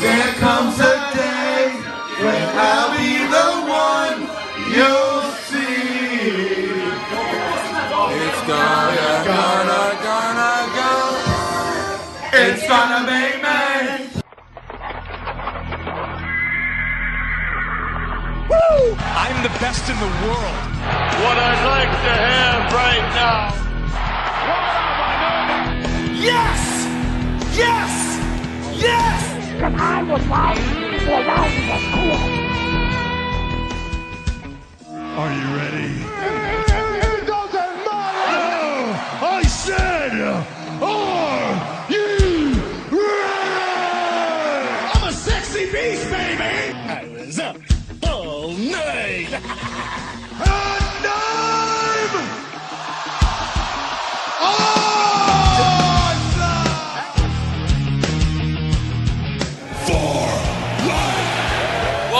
There comes a day when I'll be the one you'll see. It's gonna go. It's gonna make me. Woo! I'm the best in the world. What I'd like to have right now. Yes! Yes! Yes! Because I was right without the cool. Are you ready? It doesn't matter! I said, are you ready? I'm a sexy beast, baby! I was up all night! And I'm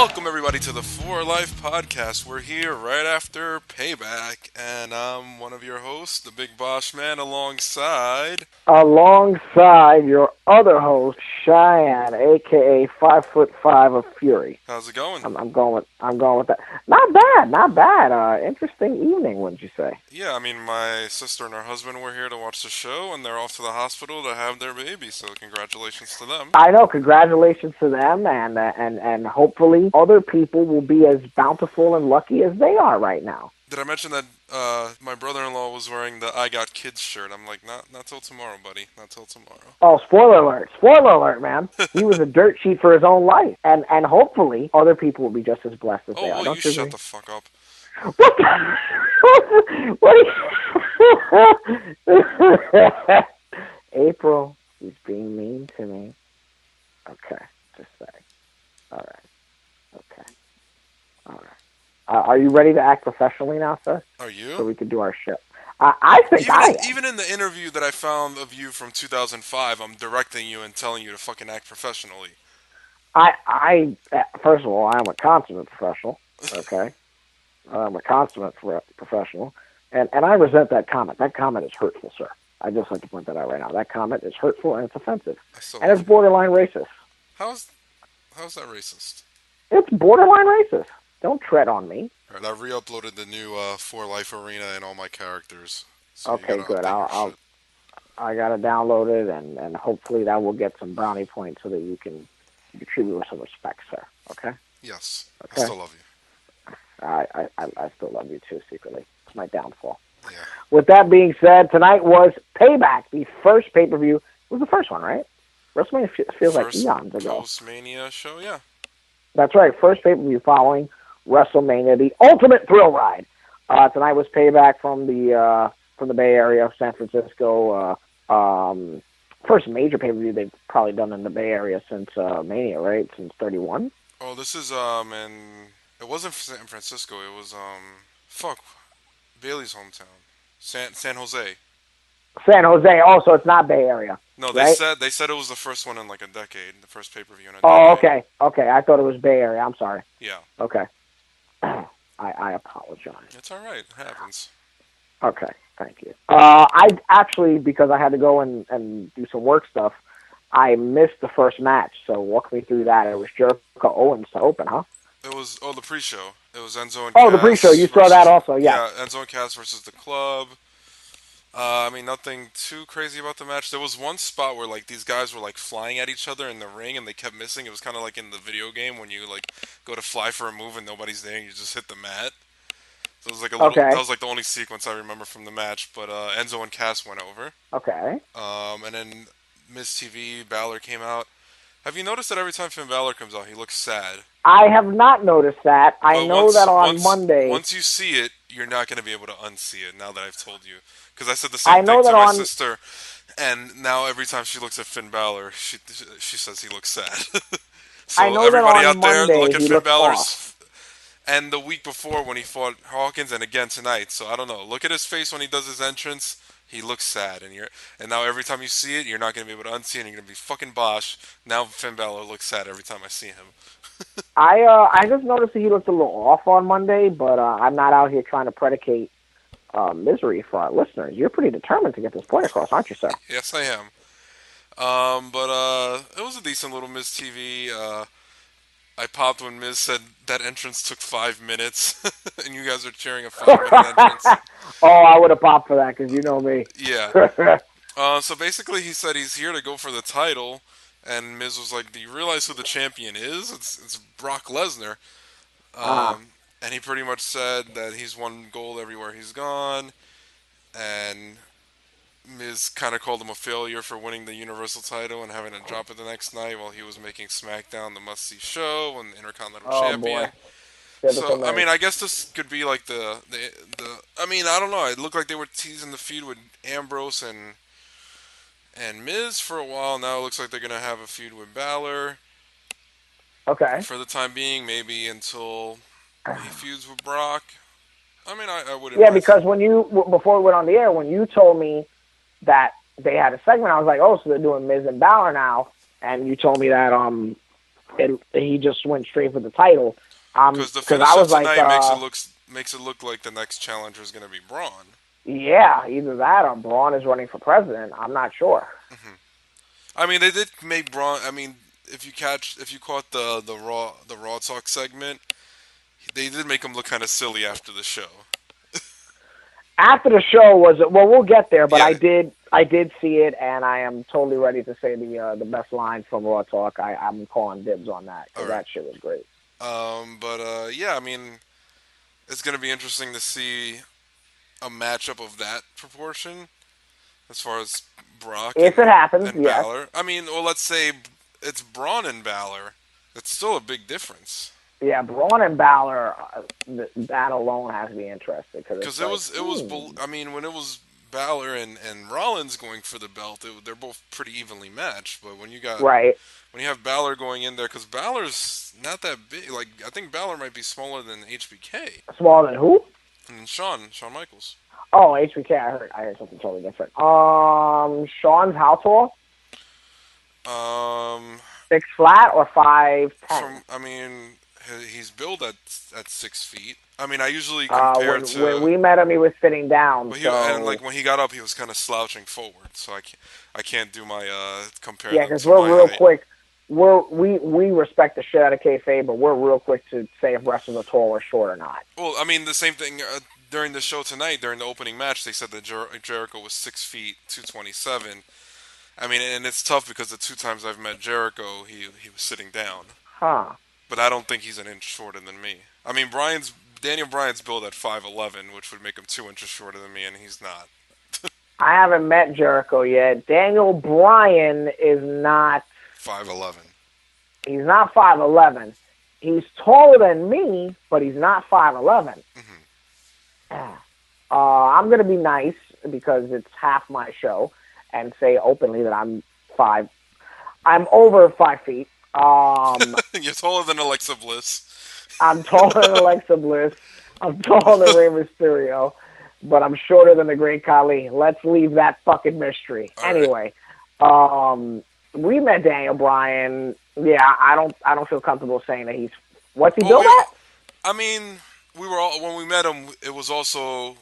Welcome everybody to the For Life podcast. We're here right after Payback, and I'm one of your hosts, the Big Bosch Man, alongside your other host, Cheyenne, aka 5'5" of Fury. How's it going? I'm going with that. Not bad. Interesting evening, wouldn't you say? Yeah, I mean, my sister and her husband were here to watch the show, and they're off to the hospital to have their baby. So congratulations to them. I know, congratulations to them, and hopefully other people will be as bountiful and lucky as they are right now. Did I mention that my brother-in-law was wearing the I Got Kids shirt? I'm like, not till tomorrow, buddy. Not till tomorrow. Oh, spoiler alert, man. He was a dirt sheet for his own life. And hopefully other people will be just as blessed as they are. Oh, you shut the fuck up. What the? What April, he's being mean to me. Okay, just say. All right. Okay. All right. Are you ready to act professionally now, sir? Are you? So we can do our show. I think even in the interview that I found of you from 2005, I'm directing you and telling you to fucking act professionally. I first of all, I am a consummate professional. Okay, I'm a consummate professional, and I resent that comment. That comment is hurtful, sir. I just like to point that out right now. That comment is hurtful and it's offensive, and it's borderline racist. How's that racist? It's borderline racist. Don't tread on me. All right, I re-uploaded the new For Life Arena and all my characters. So okay, good. I got to download it, and hopefully that will get some brownie points so that you can treat me with some respect, sir. Okay? Yes. Okay? I still love you. I still love you, too, secretly. It's my downfall. Yeah. With that being said, tonight was Payback, the first pay-per-view. It was the first one, right? WrestleMania feels like eons ago. Post-Mania show, yeah. That's right. First pay-per-view following WrestleMania, the ultimate thrill ride. Tonight was Payback from the Bay Area, San Francisco. First major pay-per-view they've probably done in the Bay Area since Mania, right? Since 31. Oh, this is it wasn't San Francisco. It was Bailey's hometown, San Jose. San Jose. Oh, so it's not Bay Area. No, right? they said it was the first one in like a decade, the first pay-per-view in a decade. Oh, okay. I thought it was Bay Area. I'm sorry. Yeah. Okay. I apologize. It's all right. It happens. Okay, thank you. I actually, because I had to go and do some work stuff, I missed the first match. So walk me through that. It was Jericho Owens to open, huh? It was the pre-show. It was Enzo and Cass. Oh, the pre-show. You saw that also, yeah. Yeah, Enzo and Cass versus the Club. I mean, nothing too crazy about the match. There was one spot where like these guys were like flying at each other in the ring, and they kept missing. It was kind of like in the video game when you like go to fly for a move and nobody's there, and you just hit the mat. So it was like that was like the only sequence I remember from the match. But Enzo and Cass went over. Okay. And then Miz TV Balor came out. Have you noticed that every time Finn Balor comes out, he looks sad? I have not noticed that. I know that on Monday. Once you see it, you're not going to be able to unsee it. Now that I've told you. Because I said the same thing to my sister, and now every time she looks at Finn Balor, she says he looks sad. So I know everybody that on out there, Monday, look at Finn Balor's. Off. And the week before when he fought Hawkins, and again tonight. So I don't know. Look at his face when he does his entrance. He looks sad, and now every time you see it, you're not going to be able to unsee it. And you're going to be fucking Bosch. Now Finn Balor looks sad every time I see him. I just noticed that he looked a little off on Monday, but I'm not out here trying to predicate misery for our listeners. You're pretty determined to get this point across, aren't you, sir? Yes, I am. But it was a decent little Miz TV. I popped when Miz said that entrance took 5 minutes, and you guys are cheering a 5-minute entrance. Oh, I would have popped for that because you know me. Yeah. So basically, he said he's here to go for the title, and Miz was like, "Do you realize who the champion is? It's Brock Lesnar." And he pretty much said that he's won gold everywhere he's gone, and Miz kind of called him a failure for winning the Universal title and having to drop it the next night while he was making SmackDown the must-see show and Intercontinental Oh Champion. boy. Typical So I Miz. mean, I guess this could be like the. I mean, I don't know. It looked like they were teasing the feud with Ambrose and Miz for a while. Now it looks like they're gonna have a feud with Balor Okay. for the time being, maybe until he feuds with Brock. I mean, I wouldn't. Yeah, because when before we went on the air, when you told me that they had a segment, I was like, oh, so they're doing Miz and Balor now, and you told me that he just went straight for the title. Because the finish I of was tonight like, makes it look like the next challenger is going to be Braun. yeah, either that or Braun is running for president. I'm not sure. I mean, they did make Braun. I mean, if you caught the Raw Talk segment, they did make him look kind of silly after the show. After the show we'll get there, but Yeah. I did see it, and I am totally ready to say the best line from Raw Talk. I'm calling dibs on that because that shit was great. Yeah, I mean, it's going to be interesting to see a matchup of that proportion as far as Brock If it happens, and yes. Balor. I mean, well, let's say it's Braun and Balor. It's still a big difference. Yeah, Braun and Balor, that alone has to be interesting Because I mean, when it was Balor and Rollins going for the belt, they're both pretty evenly matched. But when you have Balor going in there, because Balor's not that big. Like, I think Balor might be smaller than HBK. Smaller than who? And Shawn Michaels. Oh, HBK. I heard something totally different. Shawn's how tall? 6 flat or 5'10"? I mean, he's billed at 6 feet. I mean, I usually compare when we met him, he was sitting down. But so... when he got up, he was kind of slouching forward. So I can't do my compare. Yeah, because we're real quick. We respect the shit out of kayfabe, but we're real quick to say if wrestlers are tall or short or not. Well, I mean, the same thing during the show tonight. During the opening match, they said that Jericho was 6 feet 227. I mean, and it's tough because the 2 times I've met Jericho, he was sitting down. Huh. But I don't think he's an inch shorter than me. I mean, Daniel Bryan's billed at 5'11", which would make him 2 inches shorter than me, and he's not. I haven't met Jericho yet. Daniel Bryan is not 5'11". He's not 5'11". He's taller than me, but he's not 5'11". I'm going to be nice because it's half my show and say openly that I'm over 5 feet. You're taller than Alexa Bliss. I'm taller than Alexa Bliss. I'm taller than Rey Mysterio. But I'm shorter than the Great Khali. Let's leave that fucking mystery. Anyway, we met Daniel Bryan. Yeah, I don't feel comfortable saying that he's... What's he built at? I mean, when we met him, it was also...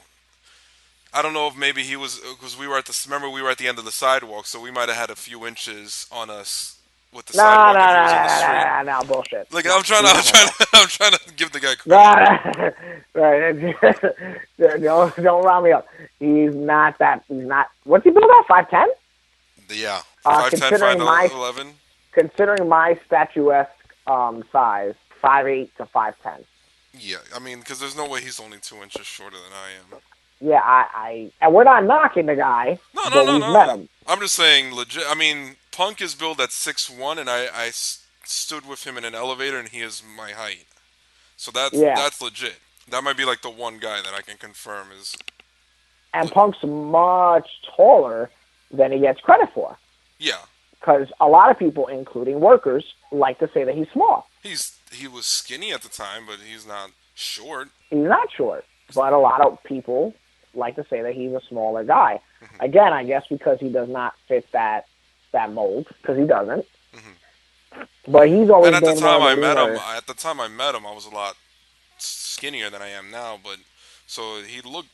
I don't know if maybe he was... Because we were at the end of the sidewalk, so we might have had a few inches on us with the sidewalk if he was on the street. No, bullshit. Like, I'm trying to give the guy credit. Right. Don't round me up. He's not... What's he built at? 5'10"? Yeah. 5'10", 5'11". Considering my statuesque size, 5'8" to 5'10". Yeah, I mean, because there's no way he's only 2 inches shorter than I am. Yeah, and we're not knocking the guy. No. Met him. I'm just saying, legit. I mean, Punk is billed at 6'1", and I stood with him in an elevator, and he is my height. So that's legit. That might be like the one guy that I can confirm is. And Punk's much taller than he gets credit for. Yeah. Because a lot of people, including workers, like to say that he's small. He was skinny at the time, but he's not short. He's not short, but a lot of people like to say that he's a smaller guy. Again, I guess because he does not fit that mold, because he doesn't. But he's always been at the time I met him, I was a lot skinnier than I am now. But so he looked,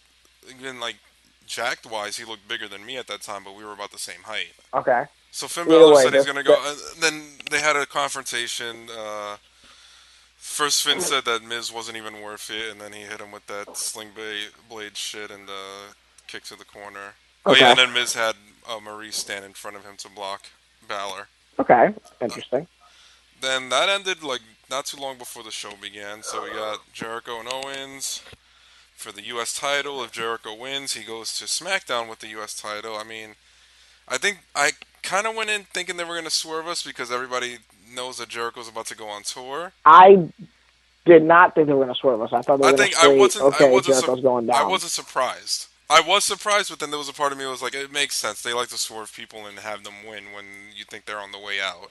even like jacked wise, he looked bigger than me at that time. But we were about the same height. Okay. So Finn Either Balor way, said he's going to go. And then they had a confrontation. First, Finn said that Miz wasn't even worth it, and then he hit him with that sling blade shit and the kick to the corner. Oh, yeah, Okay. and then Miz had Maurice stand in front of him to block Balor. Okay, interesting. Then that ended like not too long before the show began. So we got Jericho and Owens for the U.S. title. If Jericho wins, he goes to SmackDown with the U.S. title. I mean, I think I kind of went in thinking they were going to swerve us because everybody knows that Jericho's about to go on tour. I did not think they were going to swerve us. I thought they were going to say, Jericho's going down. I wasn't surprised. I was surprised, but then there was a part of me that was like, it makes sense. They like to swerve people and have them win when you think they're on the way out.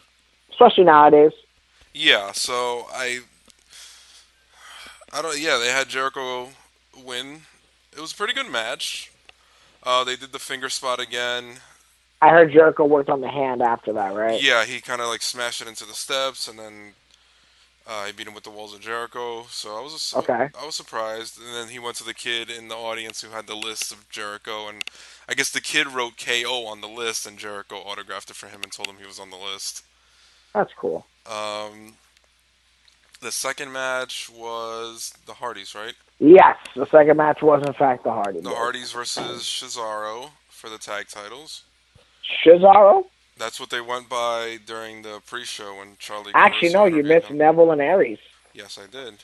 Especially nowadays. Yeah, so they had Jericho win. It was a pretty good match. They did the finger spot again. I heard Jericho worked on the hand after that, right? Yeah, he kind of like smashed it into the steps, and then he beat him with the walls of Jericho. So I was surprised. And then he went to the kid in the audience who had the list of Jericho, and I guess the kid wrote KO on the list, and Jericho autographed it for him and told him he was on the list. That's cool. The second match was the Hardys, right? Yes, the second match was in fact the Hardys. The Hardys versus Cesaro for the tag titles. Cesaro? That's what they went by during the pre-show when Charlie... Actually, no, you missed Neville and Aries. Yes, I did.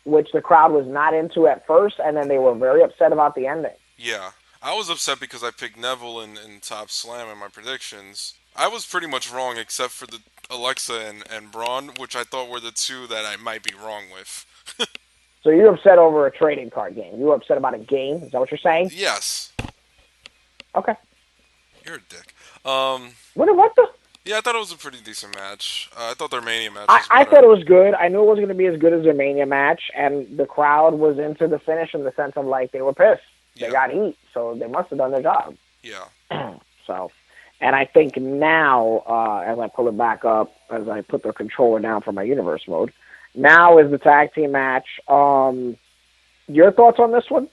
Which the crowd was not into at first, and then they were very upset about the ending. Yeah. I was upset because I picked Neville in Top Slam in my predictions. I was pretty much wrong except for the Alexa and Braun, which I thought were the two that I might be wrong with. So you're upset over a trading card game. You were upset about a game? Is that what you're saying? Yes. Okay. You're a dick. What the? Yeah, I thought it was a pretty decent match. I thought their Mania match was I thought it was good. I knew it wasn't going to be as good as their Mania match, and the crowd was into the finish in the sense of, like, they were pissed. They got heat, so they must have done their job. Yeah. So, and I think now, as I pull it back up, as I put the controller down for my universe mode, now is the tag team match. Your thoughts on this one?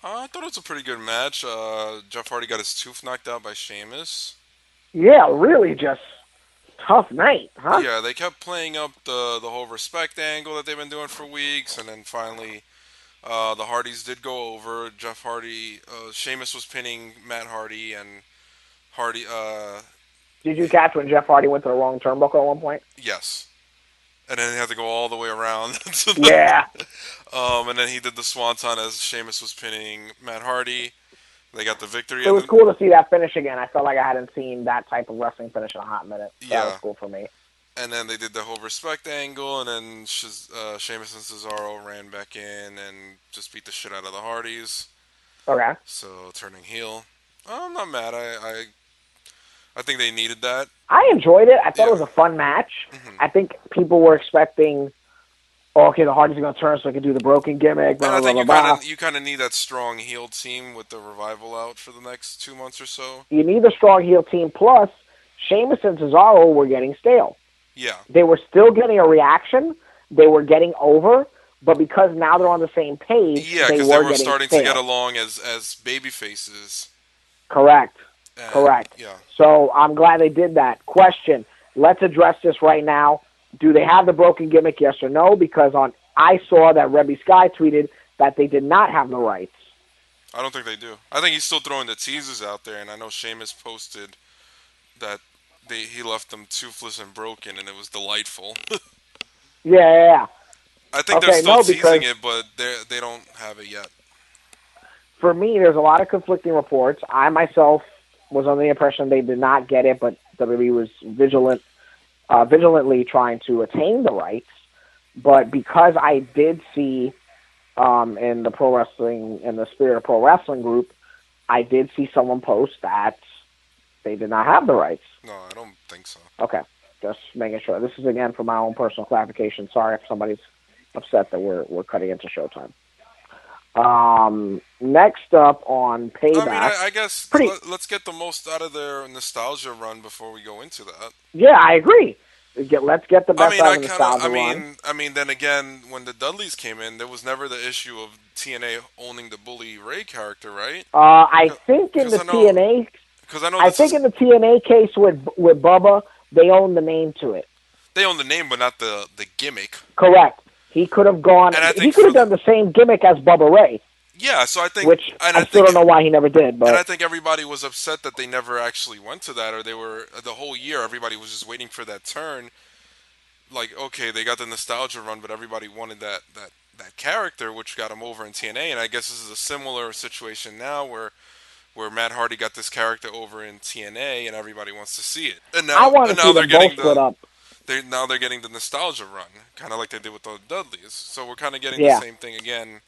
I thought it was a pretty good match. Jeff Hardy got his tooth knocked out by Sheamus. Yeah, really just tough night, huh? Yeah, they kept playing up the whole respect angle that they've been doing for weeks, and then finally the Hardys did go over. Jeff Hardy, Sheamus was pinning Matt Hardy, and Hardy... Did you catch when Jeff Hardy went to the wrong turnbuckle at one point? Yes. And then he had to go all the way around. Yeah. And then he did the swanton as Sheamus was pinning Matt Hardy. They got the victory. It was cool to see that finish again. I felt like I hadn't seen that type of wrestling finish in a hot minute. So yeah. That was cool for me. And then they did the whole respect angle, and then Sheamus and Cesaro ran back in and just beat the shit out of the Hardys. Okay. So turning heel. I'm not mad. I think they needed that. I enjoyed it. I thought it was a fun match. Mm-hmm. I think people were expecting, okay, the Hardys are going to turn so they can do the broken gimmick. Blah, and I think blah, you kind of need that strong heel team with the Revival out for the next 2 months or so. You need a strong heel team. Plus, Sheamus and Cesaro were getting stale. Yeah. They were still getting a reaction. They were getting over. But because now they're on the same page, they were starting to get along as baby faces. Correct. Correct. Yeah. So I'm glad they did that. Question. Let's address this right now. Do they have the broken gimmick, yes or no? Because I saw that Rebby Sky tweeted that they did not have the rights. I don't think they do. I think he's still throwing the teasers out there, and I know Sheamus posted that he left them toothless and broken, and it was delightful. Yeah. I think they're still teasing it, but they don't have it yet. For me, there's a lot of conflicting reports. I myself was under the impression they did not get it, but WWE was vigilantly trying to attain the rights. But because I did see in the pro wrestling, in the Spirit of Pro Wrestling group, I did see someone post that they did not have the rights. No, I don't think so. Okay, just making sure. This is again for my own personal clarification. Sorry if somebody's upset that we're cutting into showtime. Next up on Payback. I mean, I guess let's get the most out of their nostalgia run before we go into that. Yeah, I agree. Let's get the best out of the nostalgia run. I mean, then again, when the Dudleys came in, there was never the issue of TNA owning the Bully Ray character, right? I think in the TNA... Because I know I think in the TNA case with Bubba, they own the name to it. They own the name, but not the gimmick. Correct. He could have gone. He could have done the same gimmick as Bubba Ray. Yeah, so I think, which I still don't know why he never did. But and I think everybody was upset that they never actually went to that, or they were the whole year. Everybody was just waiting for that turn. Like, okay, they got the nostalgia run, but everybody wanted that character, which got him over in TNA. And I guess this is a similar situation now, where Matt Hardy got this character over in TNA, and everybody wants to see it. And now, they're getting they're getting the nostalgia run, kind of like they did with the Dudleys. So we're kind of getting the same thing again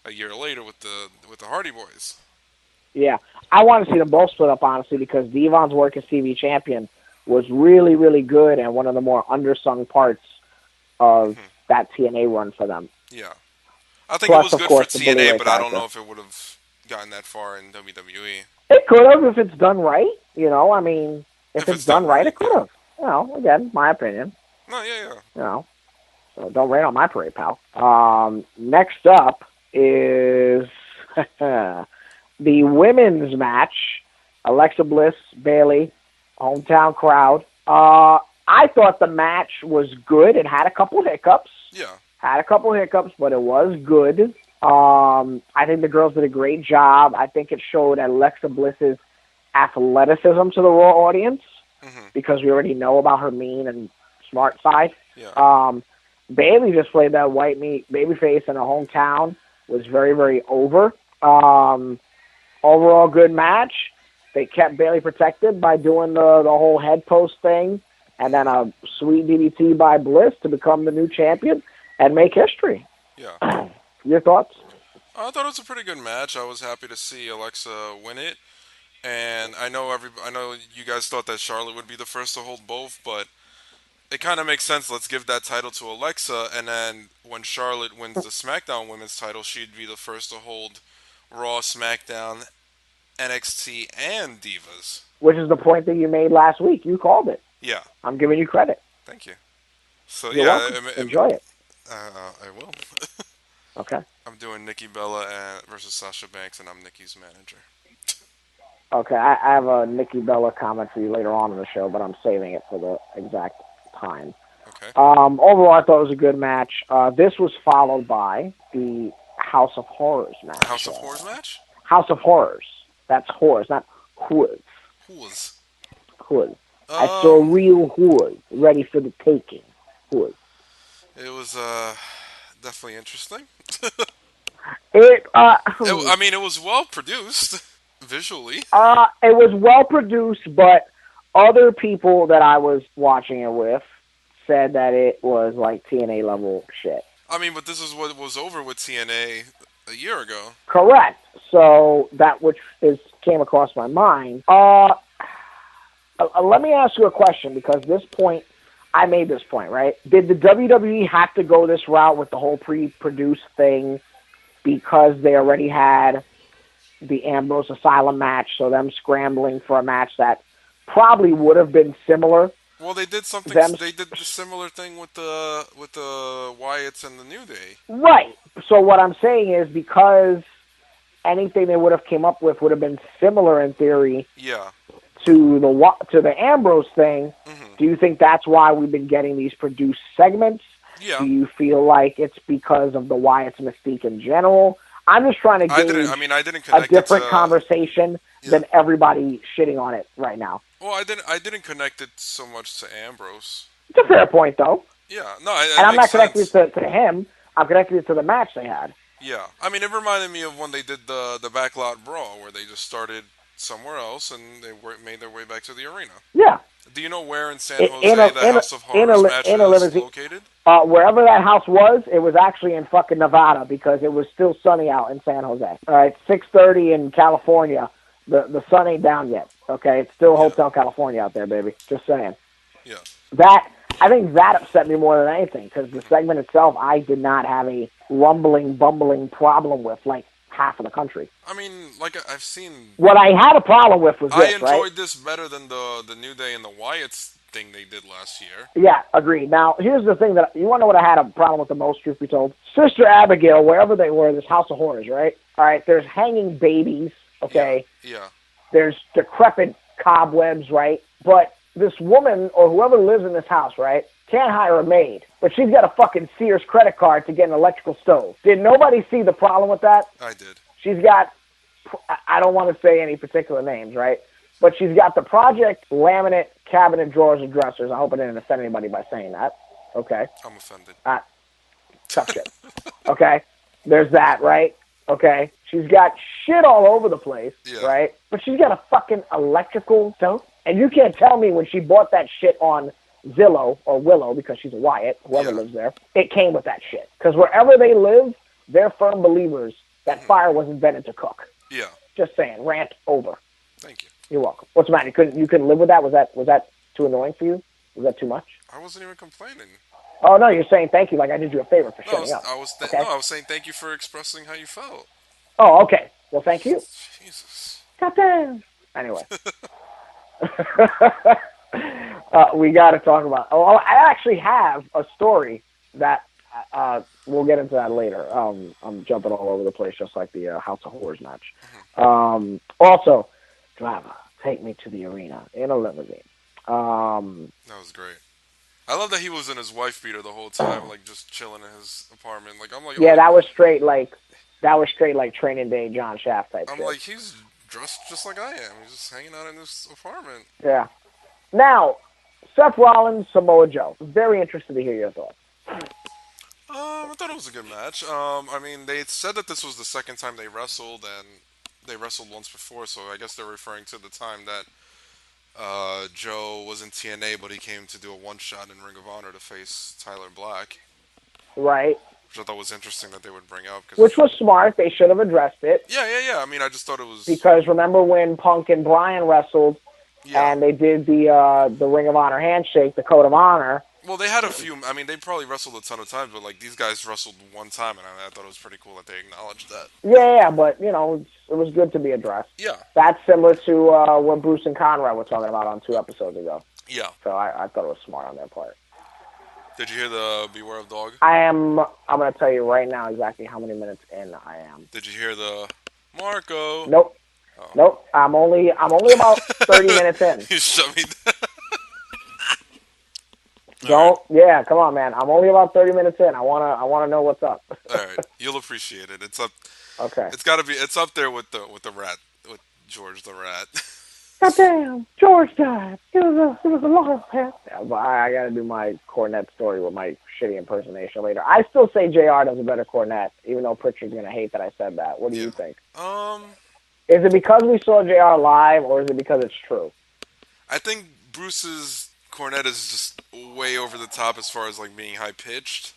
a year later with the Hardy Boys. Yeah, I want to see them both split up, honestly, because Devon's work as TV champion was really, really good and one of the more undersung parts of that TNA run for them. Yeah. I think it was good for TNA, but I don't know if it would have gotten that far in WWE. It could have if it's done right. I mean, if it's done right, it could have. Again, my opinion. No, yeah. So don't rain on my parade, pal. Next up is the women's match. Alexa Bliss, Bayley, hometown crowd. I thought the match was good. It had a couple hiccups. Yeah. But it was good. I think the girls did a great job. I think it showed Alexa Bliss's athleticism to the Raw audience because we already know about her mean and smart side. Yeah. Bayley just played that white meat babyface in her hometown. Was very, very over. Overall good match. They kept Bayley protected by doing the whole head post thing, and then a sweet DDT by Bliss to become the new champion and make history. Yeah. Your thoughts? I thought it was a pretty good match. I was happy to see Alexa win it, and I know you guys thought that Charlotte would be the first to hold both, but it kind of makes sense. Let's give that title to Alexa, and then when Charlotte wins the SmackDown Women's title, she'd be the first to hold Raw, SmackDown, NXT, and Divas. Which is the point that you made last week. You called it. Yeah. I'm giving you credit. Thank you. So You're welcome. Enjoy it. I will. Okay. I'm doing Nikki Bella versus Sasha Banks, and I'm Nikki's manager. Okay, I have a Nikki Bella comment for you later on in the show, but I'm saving it for the exact time. Okay. Overall, I thought it was a good match. This was followed by the House of Horrors match. House of Horrors match? House of Horrors. That's horrors, not whores. Whores. Whores. I saw real whores ready for the taking. Whores. It was definitely interesting. It was well produced visually. It was well produced, but other people that I was watching it with said that it was like TNA level shit. I mean, but this is what was over with TNA a year ago. Correct. So that which came across my mind. Let me ask you a question, because I made this point, right? Did the WWE have to go this route with the whole pre-produced thing because they already had the Ambrose Asylum match, so them scrambling for a match that probably would have been similar? Well, they did something. They did the similar thing with the Wyatts and the New Day. Right. So what I'm saying is, because anything they would have came up with would have been similar in theory. Yeah. To the Ambrose thing. Mm-hmm. Do you think that's why we've been getting these produced segments? Yeah. Do you feel like it's because of the Wyatt's mystique in general? I'm just trying to gauge I didn't connect a different conversation than everybody shitting on it right now. Well, I didn't connect it so much to Ambrose. It's a fair point, though. Yeah, no, and I'm not connecting it to him. I'm connecting it to the match they had. Yeah, I mean, it reminded me of when they did the Backlot Brawl, where they just started somewhere else and they made their way back to the arena. Yeah. Do you know where in San Jose the House of Horrors match is located? Wherever that house was, it was actually in fucking Nevada, because it was still sunny out in San Jose. All right, 6:30 in California. The sun ain't down yet. Okay, it's still Hotel California out there, baby. Just saying. Yeah. I think that upset me more than anything, because the segment itself, I did not have a rumbling, bumbling problem with, like half of the country. I mean, like, I've seen... What I had a problem with was this, I enjoyed this better than the New Day and the Wyatts thing they did last year. Yeah, agreed. Now, here's the thing you want to know what I had a problem with the most, truth be told? Sister Abigail, wherever they were, this House of Horrors, right? All right, there's hanging babies, okay? Yeah. There's decrepit cobwebs, right? But this woman or whoever lives in this house, right, can't hire a maid. But she's got a fucking Sears credit card to get an electrical stove. Did nobody see the problem with that? I did. She's got, I don't want to say any particular names, right? But she's got the Project laminate cabinet drawers and dressers. I hope I didn't offend anybody by saying that. Okay. I'm offended. Tough shit. Okay. There's that, right? Okay. She's got shit all over the place, right? But she's got a fucking electrical stove. And you can't tell me when she bought that shit on Zillow or Willow, because she's a Wyatt, whoever lives there, it came with that shit. Because wherever they live, they're firm believers that fire was invented to cook. Yeah. Just saying. Rant over. Thank you. You're welcome. What's the matter? You couldn't live with that? Was that too annoying for you? Was that too much? I wasn't even complaining. Oh, no, you're saying thank you like I did you a favor for shutting up. I was saying thank you for expressing how you felt. Oh, okay. Well, thank you. Jesus. Goddamn. Anyway. We got to talk about... Oh, I actually have a story that... we'll get into that later. I'm jumping all over the place just like the House of Horrors match. Also, driver, take me to the arena in a limousine. That was great. I love that he was in his wife beater the whole time, like just chilling in his apartment. Like I'm like, yeah, that was straight like Training Day John Shaft type. I'm like, he's dressed just like I am. He's just hanging out in this apartment. Yeah. Now, Seth Rollins, Samoa Joe. Very interested to hear your thoughts. I thought it was a good match. I mean, they said that this was the second time they wrestled, and they wrestled once before, so I guess they're referring to the time that Joe was in TNA, but he came to do a one-shot in Ring of Honor to face Tyler Black. Right. Which I thought was interesting that they would bring up. Which was smart. They should have addressed it. Yeah. I mean, I just thought it was... Because remember when Punk and Bryan wrestled, and they did the Ring of Honor handshake, the Code of Honor... Well, they had a few... I mean, they probably wrestled a ton of times, but, like, these guys wrestled one time, and I thought it was pretty cool that they acknowledged that. Yeah, but, you know, it was good to be addressed. Yeah. That's similar to what Bruce and Conrad were talking about on 2 episodes ago. Yeah. So I thought it was smart on their part. Did you hear the Beware of Dog? I'm going to tell you right now exactly how many minutes in I am. Did you hear the Marco? Nope. Oh. Nope. I'm only about 30 minutes in. You shut me down. Yeah, come on, man. I'm only about 30 minutes in. I wanna know what's up. All right, you'll appreciate it. It's up. Okay. It's up there with the rat, with George the Rat. Goddamn, George died. It was a lot of past. Yeah, but I gotta do my Cornette story with my shitty impersonation later. I still say JR does a better Cornette, even though Pritchard's gonna hate that I said that. What do you think? Is it because we saw JR live, or is it because it's true? I think Bruce's Cornette is just way over the top as far as like being high pitched.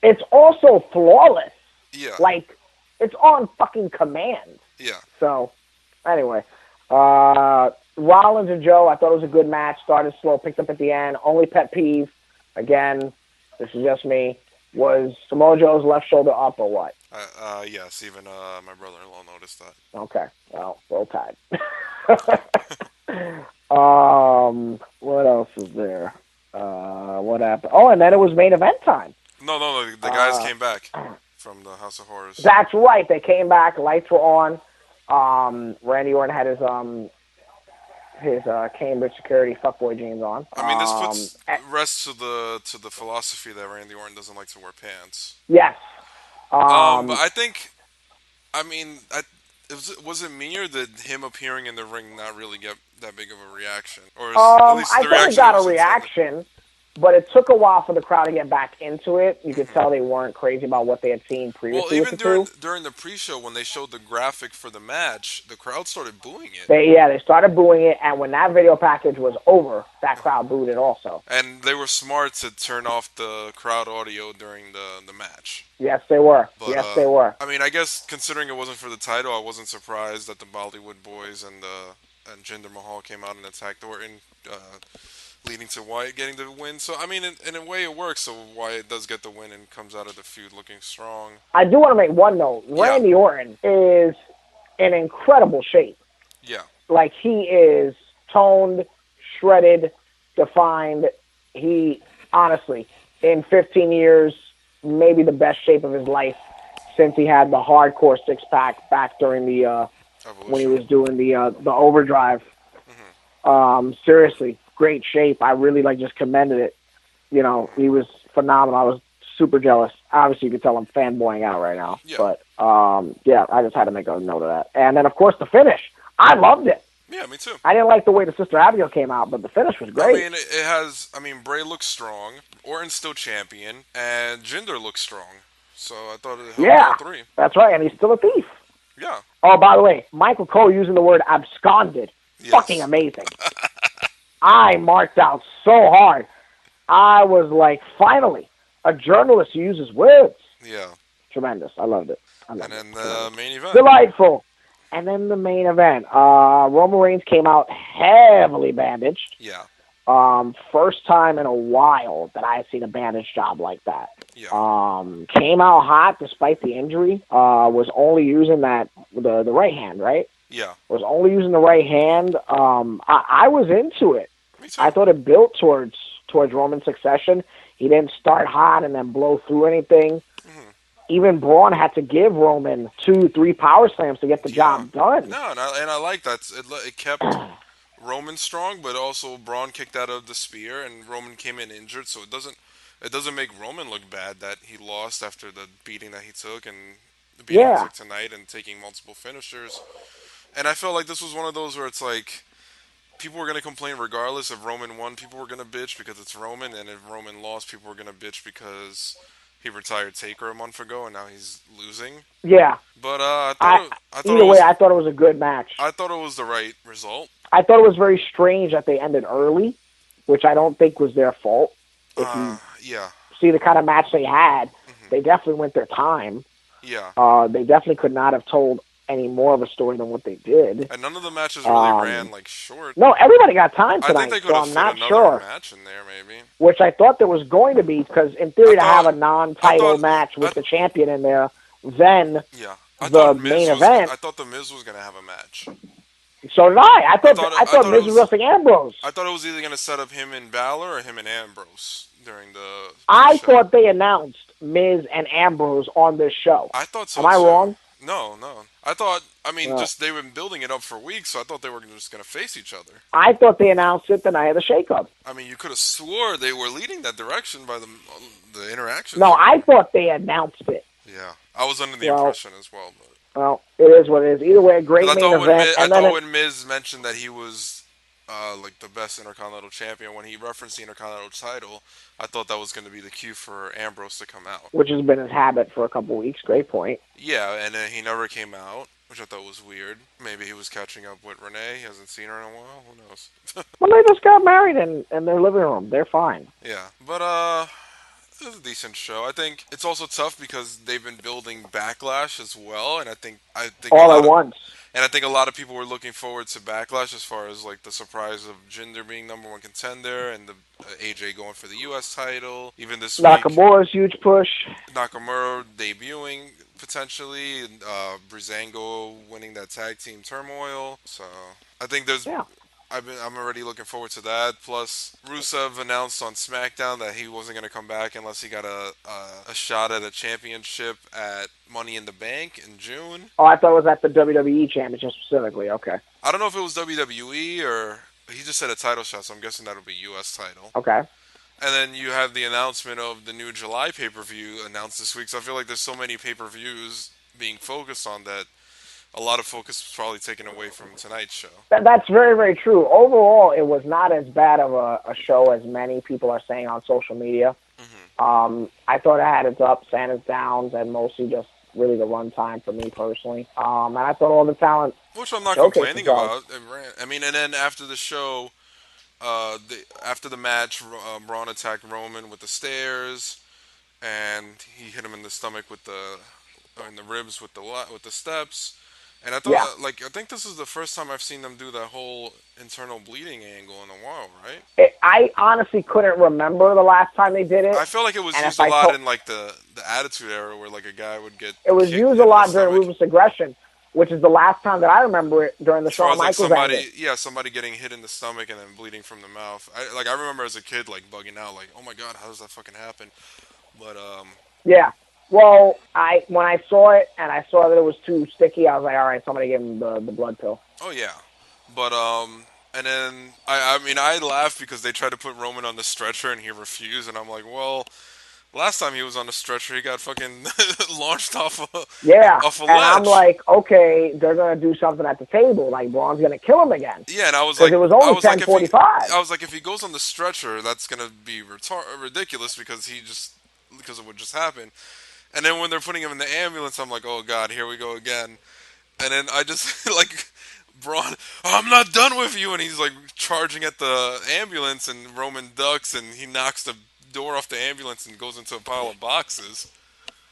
It's also flawless. Yeah. Like it's on fucking command. Yeah. So anyway, Rollins and Joe, I thought it was a good match. Started slow, picked up at the end. Only pet peeve, again, this is just me, was Samoa Joe's left shoulder up or what? Yes, even my brother-in-law noticed that. Okay, well, roll tide. What else is there? What happened? Oh, and then it was main event time. No, the guys came back from the House of Horrors. That's right, they came back. Lights were on. Randy Orton had his Cambridge security fuckboy jeans on. I mean, this puts rest to the philosophy that Randy Orton doesn't like to wear pants. Yes. But I think, I mean, was it me, or did him appearing in the ring not really get that big of a reaction? Or at least I thought it got a reaction, but it took a while for the crowd to get back into it. You could tell they weren't crazy about what they had seen previously. Well, even during the pre-show, when they showed the graphic for the match, the crowd started booing it. They started booing it, and when that video package was over, that crowd booed it also. And they were smart to turn off the crowd audio during the match. Yes, they were. But, they were. I mean, I guess considering it wasn't for the title, I wasn't surprised that the Bollywood Boys and Jinder Mahal came out and attacked Orton, leading to Wyatt getting the win. So, I mean, in a way it works, so Wyatt does get the win and comes out of the feud looking strong. I do want to make one note. Randy Orton is in incredible shape. Yeah. Like, he is toned, shredded, defined. He, honestly, in 15 years, maybe the best shape of his life since he had the hardcore six-pack back during the when he was doing the overdrive. Seriously, great shape. I really just commended it. You know, he was phenomenal. I was super jealous. Obviously, you could tell I'm fanboying out right now. Yeah. But yeah, I just had to make a note of that. And then, of course, the finish. I loved it. Yeah, me too. I didn't like the way the Sister Abigail came out, but the finish was great. I mean, it has. I mean, Bray looks strong. Orton's still champion, and Jinder looks strong. So I thought it helped all three. That's right, and he's still a thief. Yeah. Oh, by the way, Michael Cole using the word absconded. Yes. Fucking amazing. I marked out so hard. I was like, finally, a journalist who uses words. Yeah. Tremendous. I loved it. And then the main event. Delightful. And then the main event. Roman Reigns came out heavily bandaged. Yeah. First time in a while that I had seen a bandage job like that. Yeah. Came out hot despite the injury. Was only using the right hand, right? Yeah. Was only using the right hand. I was into it. Me too. I thought it built towards Roman's succession. He didn't start hot and then blow through anything. Mm-hmm. Even Braun had to give Roman 2-3 power slams to get the job done. No, and I like that. It kept Roman strong, but also Braun kicked out of the spear, and Roman came in injured, so it doesn't make Roman look bad that he lost after the beating that he took and the beating he took tonight and taking multiple finishers. And I felt like this was one of those where it's like people were going to complain regardless. If Roman won, people were going to bitch because it's Roman, and if Roman lost, people were going to bitch because he retired Taker a month ago and now he's losing. Yeah. But I thought it was a good match. I thought it was the right result. I thought it was very strange that they ended early, which I don't think was their fault. If you see the kind of match they had, they definitely went their time. Yeah. They definitely could not have told any more of a story than what they did. And none of the matches really ran short. No, everybody got time tonight. I think they could have fit another match in there, maybe. Which I thought there was going to be, because in thetheory to have a non-title match with the champion in there, then the main event. I thought the Miz was going to have a match. So did I. I thought Miz was wrestling Ambrose. I thought it was either going to set up him and Balor or him and Ambrose during the. I thought they announced Miz and Ambrose on this show. I thought so. Am I wrong? No. I thought, just they've been building it up for weeks, so I thought they were just going to face each other. I thought they announced it the night of the shake-up. I mean, you could have swore they were leading that direction by the interaction. No, I thought they announced it. Yeah, I was under the impression as well. But. Well, it is what it is. Either way, a great main event. I thought when Miz mentioned that he was the best Intercontinental Champion, when he referenced the Intercontinental title, I thought that was going to be the cue for Ambrose to come out. Which has been his habit for a couple weeks. Great point. Yeah, and then he never came out, which I thought was weird. Maybe he was catching up with Renee. He hasn't seen her in a while. Who knows? Well, they just got married in their living room. They're fine. Yeah, but it was a decent show. I think it's also tough because they've been building Backlash as well, and I think all at once. And I think a lot of people were looking forward to Backlash as far as the surprise of Jinder being nomineone contender and the AJ going for the U.S. title. Even this week, Nakamura's huge push. Nakamura debuting potentially, Breezango winning that tag team turmoil. So I think there's. Yeah. I'm already looking forward to that. Plus, Rusev announced on SmackDown that he wasn't going to come back unless he got a shot at a championship at Money in the Bank in June. Oh, I thought it was at the WWE Championship specifically. Okay. I don't know if it was WWE or he just said a title shot, so I'm guessing that'll be U.S. title. Okay. And then you have the announcement of the new July pay-per-view announced this week. So I feel like there's so many pay-per-views being focused on that. A lot of focus was probably taken away from tonight's show. That's very, very true. Overall, it was not as bad of a show as many people are saying on social media. Mm-hmm. I thought it had its ups and its downs, and mostly just really the runtime for me personally. And I thought all the talent, which I'm not complaining about. I mean, and then after the show, after the match, Braun attacked Roman with the stairs, and he hit him in the stomach in the ribs with the steps. And I thought, I think this is the first time I've seen them do that whole internal bleeding angle in a while, right? I honestly couldn't remember the last time they did it. I feel like it was used a lot in the Attitude Era, where a guy would get. It was used a lot during Ruthless Aggression, which is the last time that I remember it during the Shawn Michaels angle. Somebody getting hit in the stomach and then bleeding from the mouth. I remember as a kid bugging out, oh my god, how does that fucking happen? But yeah. Well, when I saw it and I saw that it was too sticky, I was like, all right, somebody give him the blood pill. Oh, yeah. But And then I mean I laughed because they tried to put Roman on the stretcher and he refused, and I'm like, well, last time he was on the stretcher, he got fucking launched Yeah, off a and I'm ledge. like, okay, they're gonna do something at the table. Like Braun's gonna kill him again Yeah, and because it was only 10:45. if he goes on the stretcher, that's gonna be ridiculous because of what just happened. And then when they're putting him in the ambulance, I'm like, oh god, here we go again. And then I just like Braun, I'm not done with you, and he's like charging at the ambulance, and Roman ducks, and he knocks the door off the ambulance and goes into a pile of boxes.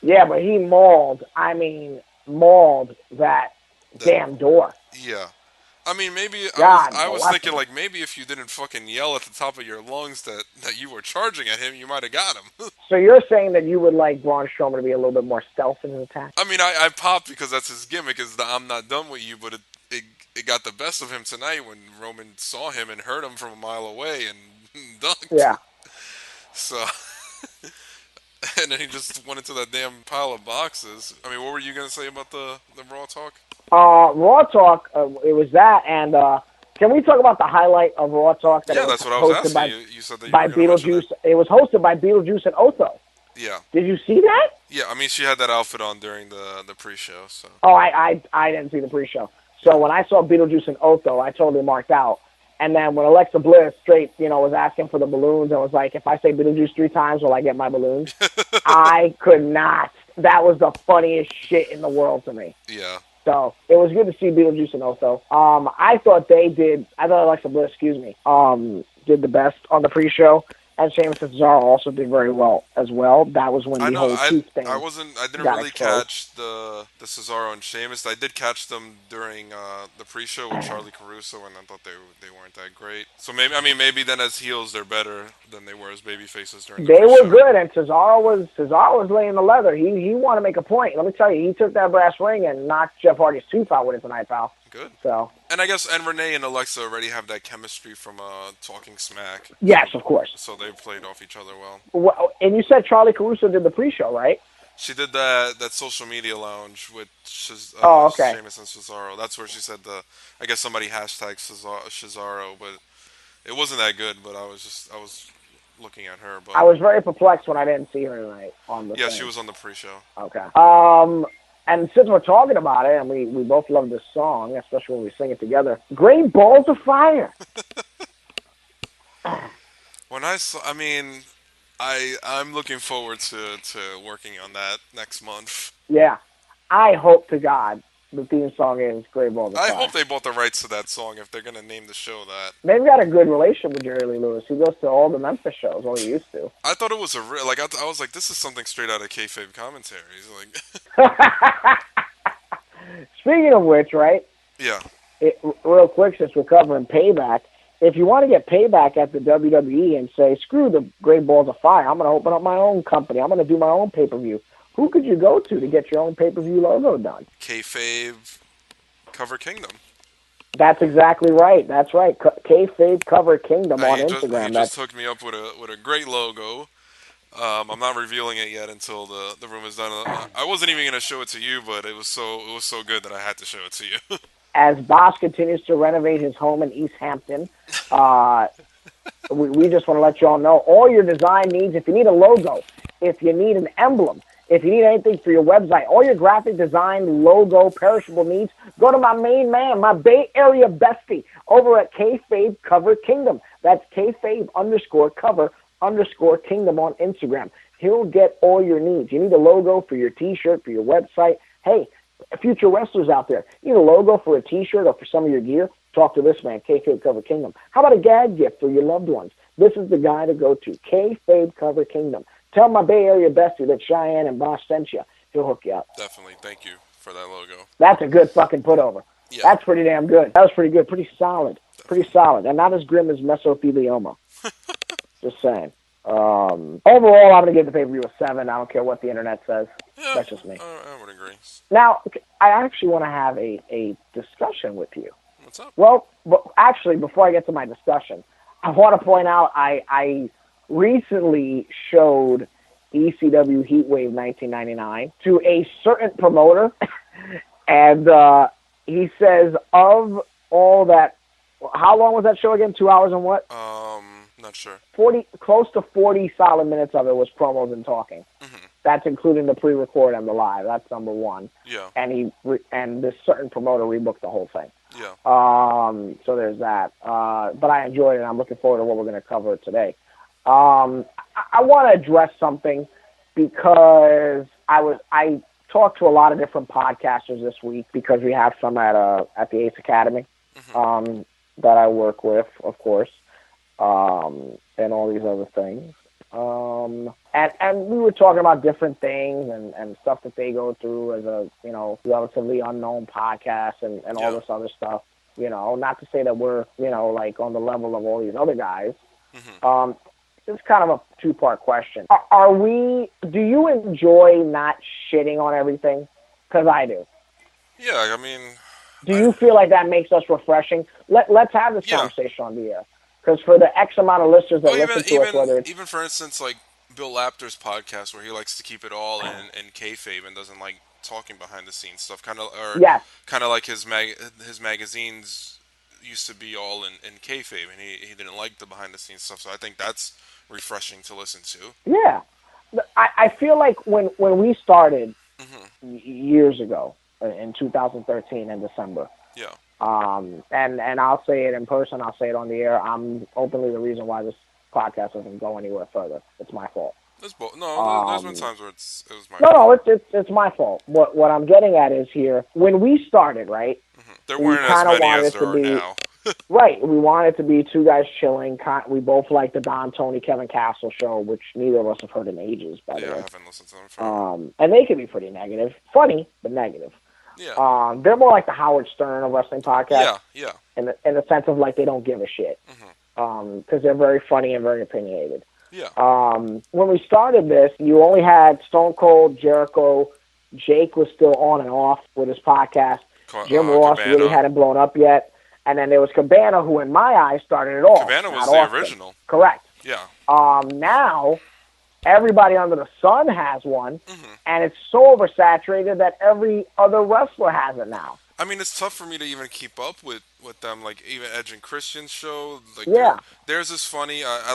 Yeah, but he mauled. I mean, mauled that damn door. Yeah. I mean, maybe God, I was bless thinking him. like maybe if you didn't fucking yell at the top of your lungs that you were charging at him, you might have got him. So you're saying that you would like Braun Strowman to be a little bit more stealth in his attack? I mean, I popped because that's his gimmick is the I'm not done with you, but it got the best of him tonight when Roman saw him and heard him from a mile away and dunked. Yeah. So, and then he just went into that damn pile of boxes. I mean, what were you gonna say about the Raw talk? Raw Talk, it was that, and can we talk about the highlight of Raw Talk? Yeah, that's what I was asking you. You said that you by were gonna mention Beetlejuice. It was hosted by Beetlejuice and Otho. Yeah. Did you see that? Yeah, I mean, she had that outfit on during the pre-show, so. Oh, I didn't see the pre-show. So when I saw Beetlejuice and Otho, I totally marked out. And then when Alexa Bliss straight, was asking for the balloons and was like, if I say Beetlejuice 3 times, will I get my balloons? I could not. That was the funniest shit in the world to me. Yeah. So it was good to see Beetlejuice and Otho. I thought Alexa Bliss, did the best on the pre-show. And Sheamus and Cesaro also did very well as well. That was when the whole tooth thing. I didn't really catch the Cesaro and Sheamus. I did catch them during the pre-show with Charlie Caruso, and I thought they weren't that great. So maybe then as heels they're better than they were as baby faces during the pre-show. They were good, and Cesaro was laying the leather. He wanted to make a point. Let me tell you, he took that brass ring and knocked Jeff Hardy's tooth out with it tonight, pal. Good. So. And I guess Renee and Alexa already have that chemistry from Talking Smack. Yes, of course. So they played off each other well. And you said Charlie Caruso did the pre-show, right? She did that social media lounge with Sheamus and Cesaro. That's where she said I guess somebody hashtagged Cesaro, but it wasn't that good. But I was looking at her. But I was very perplexed when I didn't see her tonight on the. Yeah, thing. she was on the pre-show. Okay. And since we're talking about it, and we both love this song, especially when we sing it together, Great Balls of Fire. When I'm looking forward to working on that next month. Yeah. I hope to God the theme song is Great Balls of Fire. I hope they bought the rights to that song if they're going to name the show that. They've got a good relationship with Jerry Lee Lewis. He goes to all the Memphis shows, or he used to. I thought it was I was like, this is something straight out of kayfabe commentary. Like, Speaking of which, right? Yeah. Real quick, since we're covering Payback, if you want to get Payback at the WWE and say, screw the Great Balls of Fire, I'm going to open up my own company. I'm going to do my own pay-per-view. Who could you go to get your own pay-per-view logo done? Kayfabe Cover Kingdom. That's exactly right. That's right. Kayfabe Cover Kingdom on Instagram. He just hooked me up with a great logo. I'm not revealing it yet until the room is done. I wasn't even going to show it to you, but it was so good that I had to show it to you. As Bosch continues to renovate his home in East Hampton, we just want to let you all know all your design needs. If you need a logo, if you need an emblem, if you need anything for your website, all your graphic design, logo, perishable needs, go to my main man, my Bay Area bestie, over at Kayfabe Cover Kingdom. That's Kayfabe_cover_kingdom on Instagram. He'll get all your needs. You need a logo for your T-shirt, for your website. Hey, future wrestlers out there, you need a logo for a T-shirt or for some of your gear? Talk to this man, Kayfabe Cover Kingdom. How about a gag gift for your loved ones? This is the guy to go to, Kayfabe Cover Kingdom. Tell my Bay Area bestie that Cheyenne and Bosch sent you. He'll hook you up. Definitely. Thank you for that logo. That's a good fucking putover. Yeah. That's pretty damn good. That was pretty good. Pretty solid. Pretty solid. And not as grim as mesothelioma. Just saying. Overall, I'm going to give the pay-per-view a 7. I don't care what the internet says. Yeah, that's just me. I would agree. Now, I actually want to have a discussion with you. What's up? Well, actually, before I get to my discussion, I want to point out I recently showed ECW Heatwave 1999 to a certain promoter, and he says, of all that How long was that show again? 2 hours and what? Not sure. 40, close to 40 solid minutes of it was promos and talking. Mm-hmm. That's including the pre-record and the live. That's number one. Yeah. And this certain promoter rebooked the whole thing. Yeah. So there's that. But I enjoyed it, and I'm looking forward to what we're going to cover today. I want to address something because I talked to a lot of different podcasters this week because we have some at the Ace Academy that I work with, of course, and all these other things. And we were talking about different things and stuff that they go through as a, relatively unknown podcast and all this other stuff. Not to say that we're, like on the level of all these other guys. Mm-hmm. It's kind of a two-part question. Do you enjoy not shitting on everything? Because I do. Yeah, I mean... Do you feel like that makes us refreshing? Let's have this conversation on the air. Because for the X amount of listeners that listen to us, whether it's... Even, for instance, like Bill Lapter's podcast, where he likes to keep it all in kayfabe and doesn't like talking behind-the-scenes stuff. Kind of like his magazines used to be all in kayfabe, and he didn't like the behind-the-scenes stuff, so I think that's refreshing to listen to. Yeah. I feel like when we started years ago, in 2013 in December. Yeah. And I'll say it in person, I'll say it on the air, I'm openly the reason why this podcast doesn't go anywhere further. It's my fault. There's been times where it was my fault. No, it's my fault. What I'm getting at is here, when we started, right? Mm-hmm. There weren't as many as there are now. Right. We wanted to be two guys chilling. We both like the Don, Tony, Kevin Castle show, which neither of us have heard in ages, by the way. Yeah, I haven't listened to them for and they can be pretty negative. Funny, but negative. Yeah. They're more like the Howard Stern of wrestling podcasts. Yeah. In the sense of like they don't give a shit. Because they're very funny and very opinionated. Yeah. When we started this, you only had Stone Cold, Jericho. Jake was still on and off with his podcast. Jim Ross Cabana. really hadn't blown up yet. And then there was Cabana, who in my eyes started it all. Cabana was the original. Correct. Yeah. Now, everybody under the sun has one, and it's so oversaturated that every other wrestler has it now. I mean, it's tough for me to even keep up with them. Like even Edge and Christian's show. Like, theirs is funny. One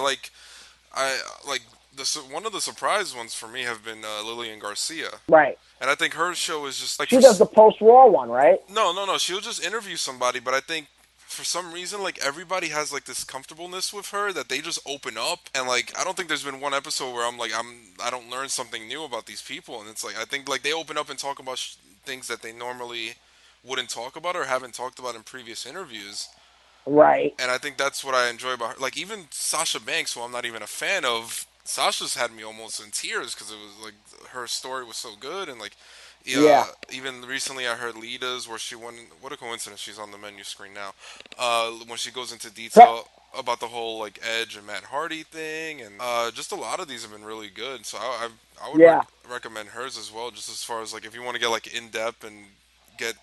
of the surprise ones for me have been Lillian Garcia. Right. And I think her show is just like she does the post-war one, right? No. She'll just interview somebody, but I think for some reason, like everybody has like this comfortableness with her that they just open up, and like I don't think there's been one episode where I don't learn something new about these people, and it's like I think like they open up and talk about things that they normally wouldn't talk about or haven't talked about in previous interviews. Right. And I think that's what I enjoy about her. Like even Sasha Banks, who I'm not even a fan of, Sasha's had me almost in tears because it was like her story was so good, and like even recently I heard Lita's where she won. What a coincidence! She's on the menu screen now. When she goes into detail about the whole like Edge and Matt Hardy thing, and just a lot of these have been really good. So I would recommend hers as well. Just as far as like if you want to get like in depth and get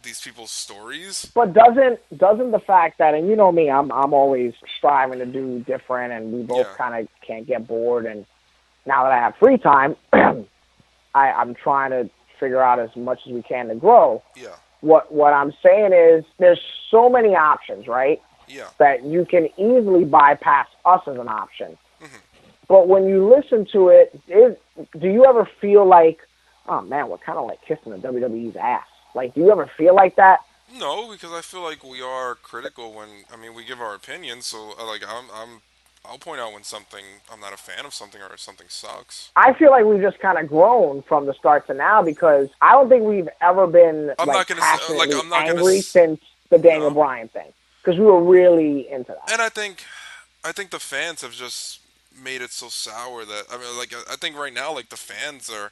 these people's stories. But doesn't the fact that, and you know me, I'm always striving to do different, and we both kind of can't get bored. And now that I have free time, I'm trying to figure out as much as we can to grow. Yeah. What I'm saying is there's so many options, right? Yeah. That you can easily bypass us as an option. Mm-hmm. But when you listen to it, do you ever feel like, oh man, we're kind of like kissing the WWE's ass? Like, do you ever feel like that? No, because I feel like we are critical when, I mean, we give our opinions. So, like, I'll point out when I'm not a fan of something or something sucks. I feel like we've just kind of grown from the start to now because I don't think we've ever been passionately angry since the Daniel Bryan thing because we were really into that. And I think the fans have just made it so sour that I think right now like the fans are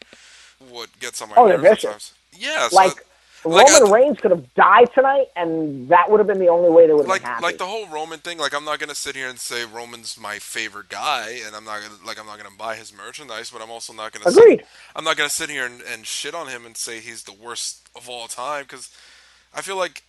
what gets on my nerves. They're vicious. Sometimes. Yeah, so like Roman Reigns could have died tonight, and that would have been the only way they would have been happy. Like the whole Roman thing. Like I'm not gonna sit here and say Roman's my favorite guy, and I'm not gonna buy his merchandise, but I'm also not gonna. Agreed. I'm not gonna sit here and shit on him and say he's the worst of all time because I feel like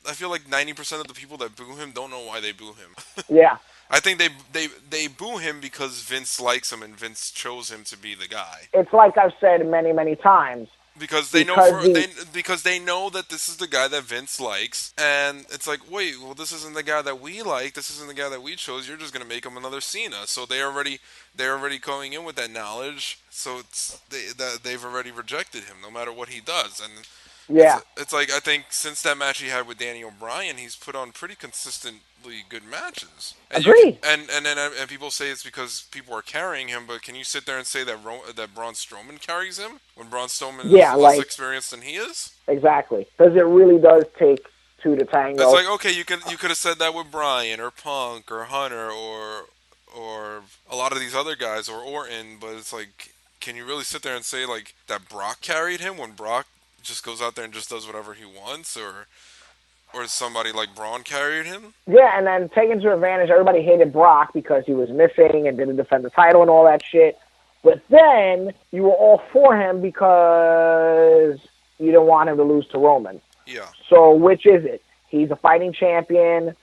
90% of the people that boo him don't know why they boo him. Yeah. I think they boo him because Vince likes him and Vince chose him to be the guy. It's like I've said many, many times. Because they know that this is the guy that Vince likes, and it's like, wait, well, this isn't the guy that we like. This isn't the guy that we chose. You're just gonna make him another Cena. So they're already going in with that knowledge. So they've already rejected him, no matter what he does. And yeah, it's like, I think since that match he had with Danny O'Brien, he's put on pretty consistently good matches. And agreed. And people say it's because people are carrying him, but can you sit there and say that Braun Strowman carries him when Braun Strowman is less experienced than he is? Exactly, because it really does take two to tango. It's like, okay, you could have said that with Bryan or Punk or Hunter or a lot of these other guys or Orton, but it's like, can you really sit there and say like that Brock carried him when Brock just goes out there and just does whatever he wants, or somebody like Braun carried him? Yeah, and then taking to advantage, everybody hated Brock because he was missing and didn't defend the title and all that shit. But then you were all for him because you didn't want him to lose to Roman. Yeah. So which is it? He's a fighting champion.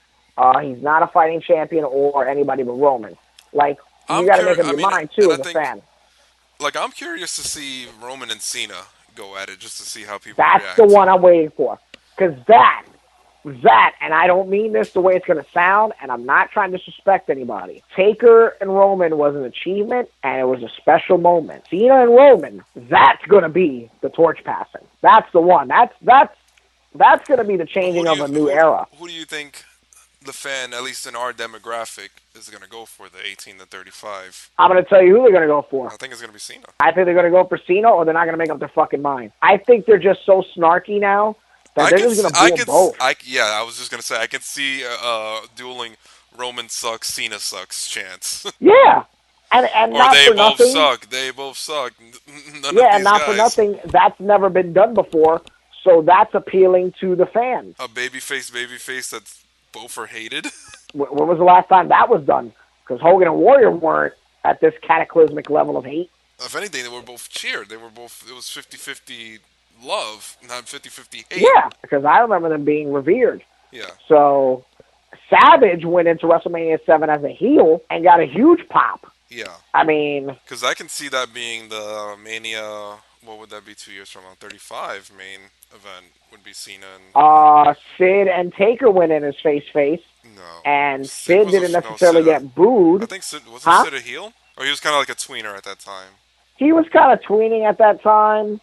He's not a fighting champion, or anybody but Roman. Like, you got to make up your mind too as a fan. Like, I'm curious to see Roman and Cena go at it, just to see how people react. That's the one I'm waiting for. Because that, and I don't mean this the way it's going to sound, and I'm not trying to disrespect anybody. Taker and Roman was an achievement, and it was a special moment. Cena and Roman, that's going to be the torch passing. That's the one. That's going to be the changing of a new era. Who do you think the fan, at least in our demographic, is going to go for the 18 to 35? I'm going to tell you who they're going to go for. I think it's going to be Cena. I think they're going to go for Cena, or they're not going to make up their fucking mind. I think they're just so snarky now that they're just going to blow both. I was just going to say, I can see dueling Roman sucks, Cena sucks chance. Yeah. And or not they for both nothing. suck. They both suck. None yeah, of and not guys. For nothing, that's never been done before, so that's appealing to the fans. A babyface that's both are hated. When was the last time that was done? Because Hogan and Warrior weren't at this cataclysmic level of hate. If anything, they were both cheered. They were both. It was 50-50 love, not 50-50 hate. Yeah, because I remember them being revered. Yeah. So Savage went into WrestleMania 7 as a heel and got a huge pop. Yeah. I mean, because I can see that being the Mania. What would that be 2 years from now? 35 main event would be Cena and... Sid and Taker went in as face. No. And Sid didn't necessarily get booed. I think Sid... Wasn't Sid a heel? Or he was kind of like a tweener at that time? He was kind of tweening at that time.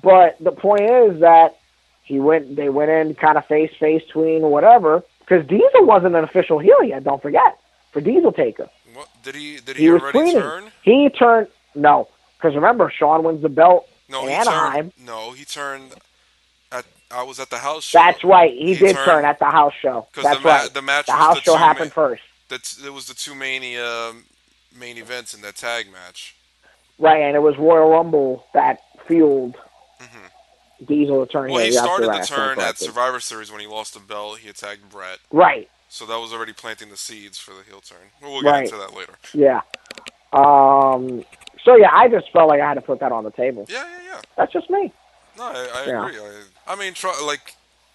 But the point is that they went in kind of face, tween, whatever. Because Diesel wasn't an official heel yet, don't forget. For Diesel Taker. What? Did he already tweening. turn? He turned... No. Because remember, Shawn wins the belt in Anaheim. He turned... I was at the house show. That's right. He did turn at the house show. That's right. The match. The house show happened first. It was the two Mania main events in that tag match. Right, and it was Royal Rumble that fueled Diesel to turn. Well, he started the turn at Survivor Series when he lost the belt. He attacked Brett. Right. So that was already planting the seeds for the heel turn. We'll get into that later. Yeah. So yeah, I just felt like I had to put that on the table. Yeah. That's just me. No, I agree. I mean,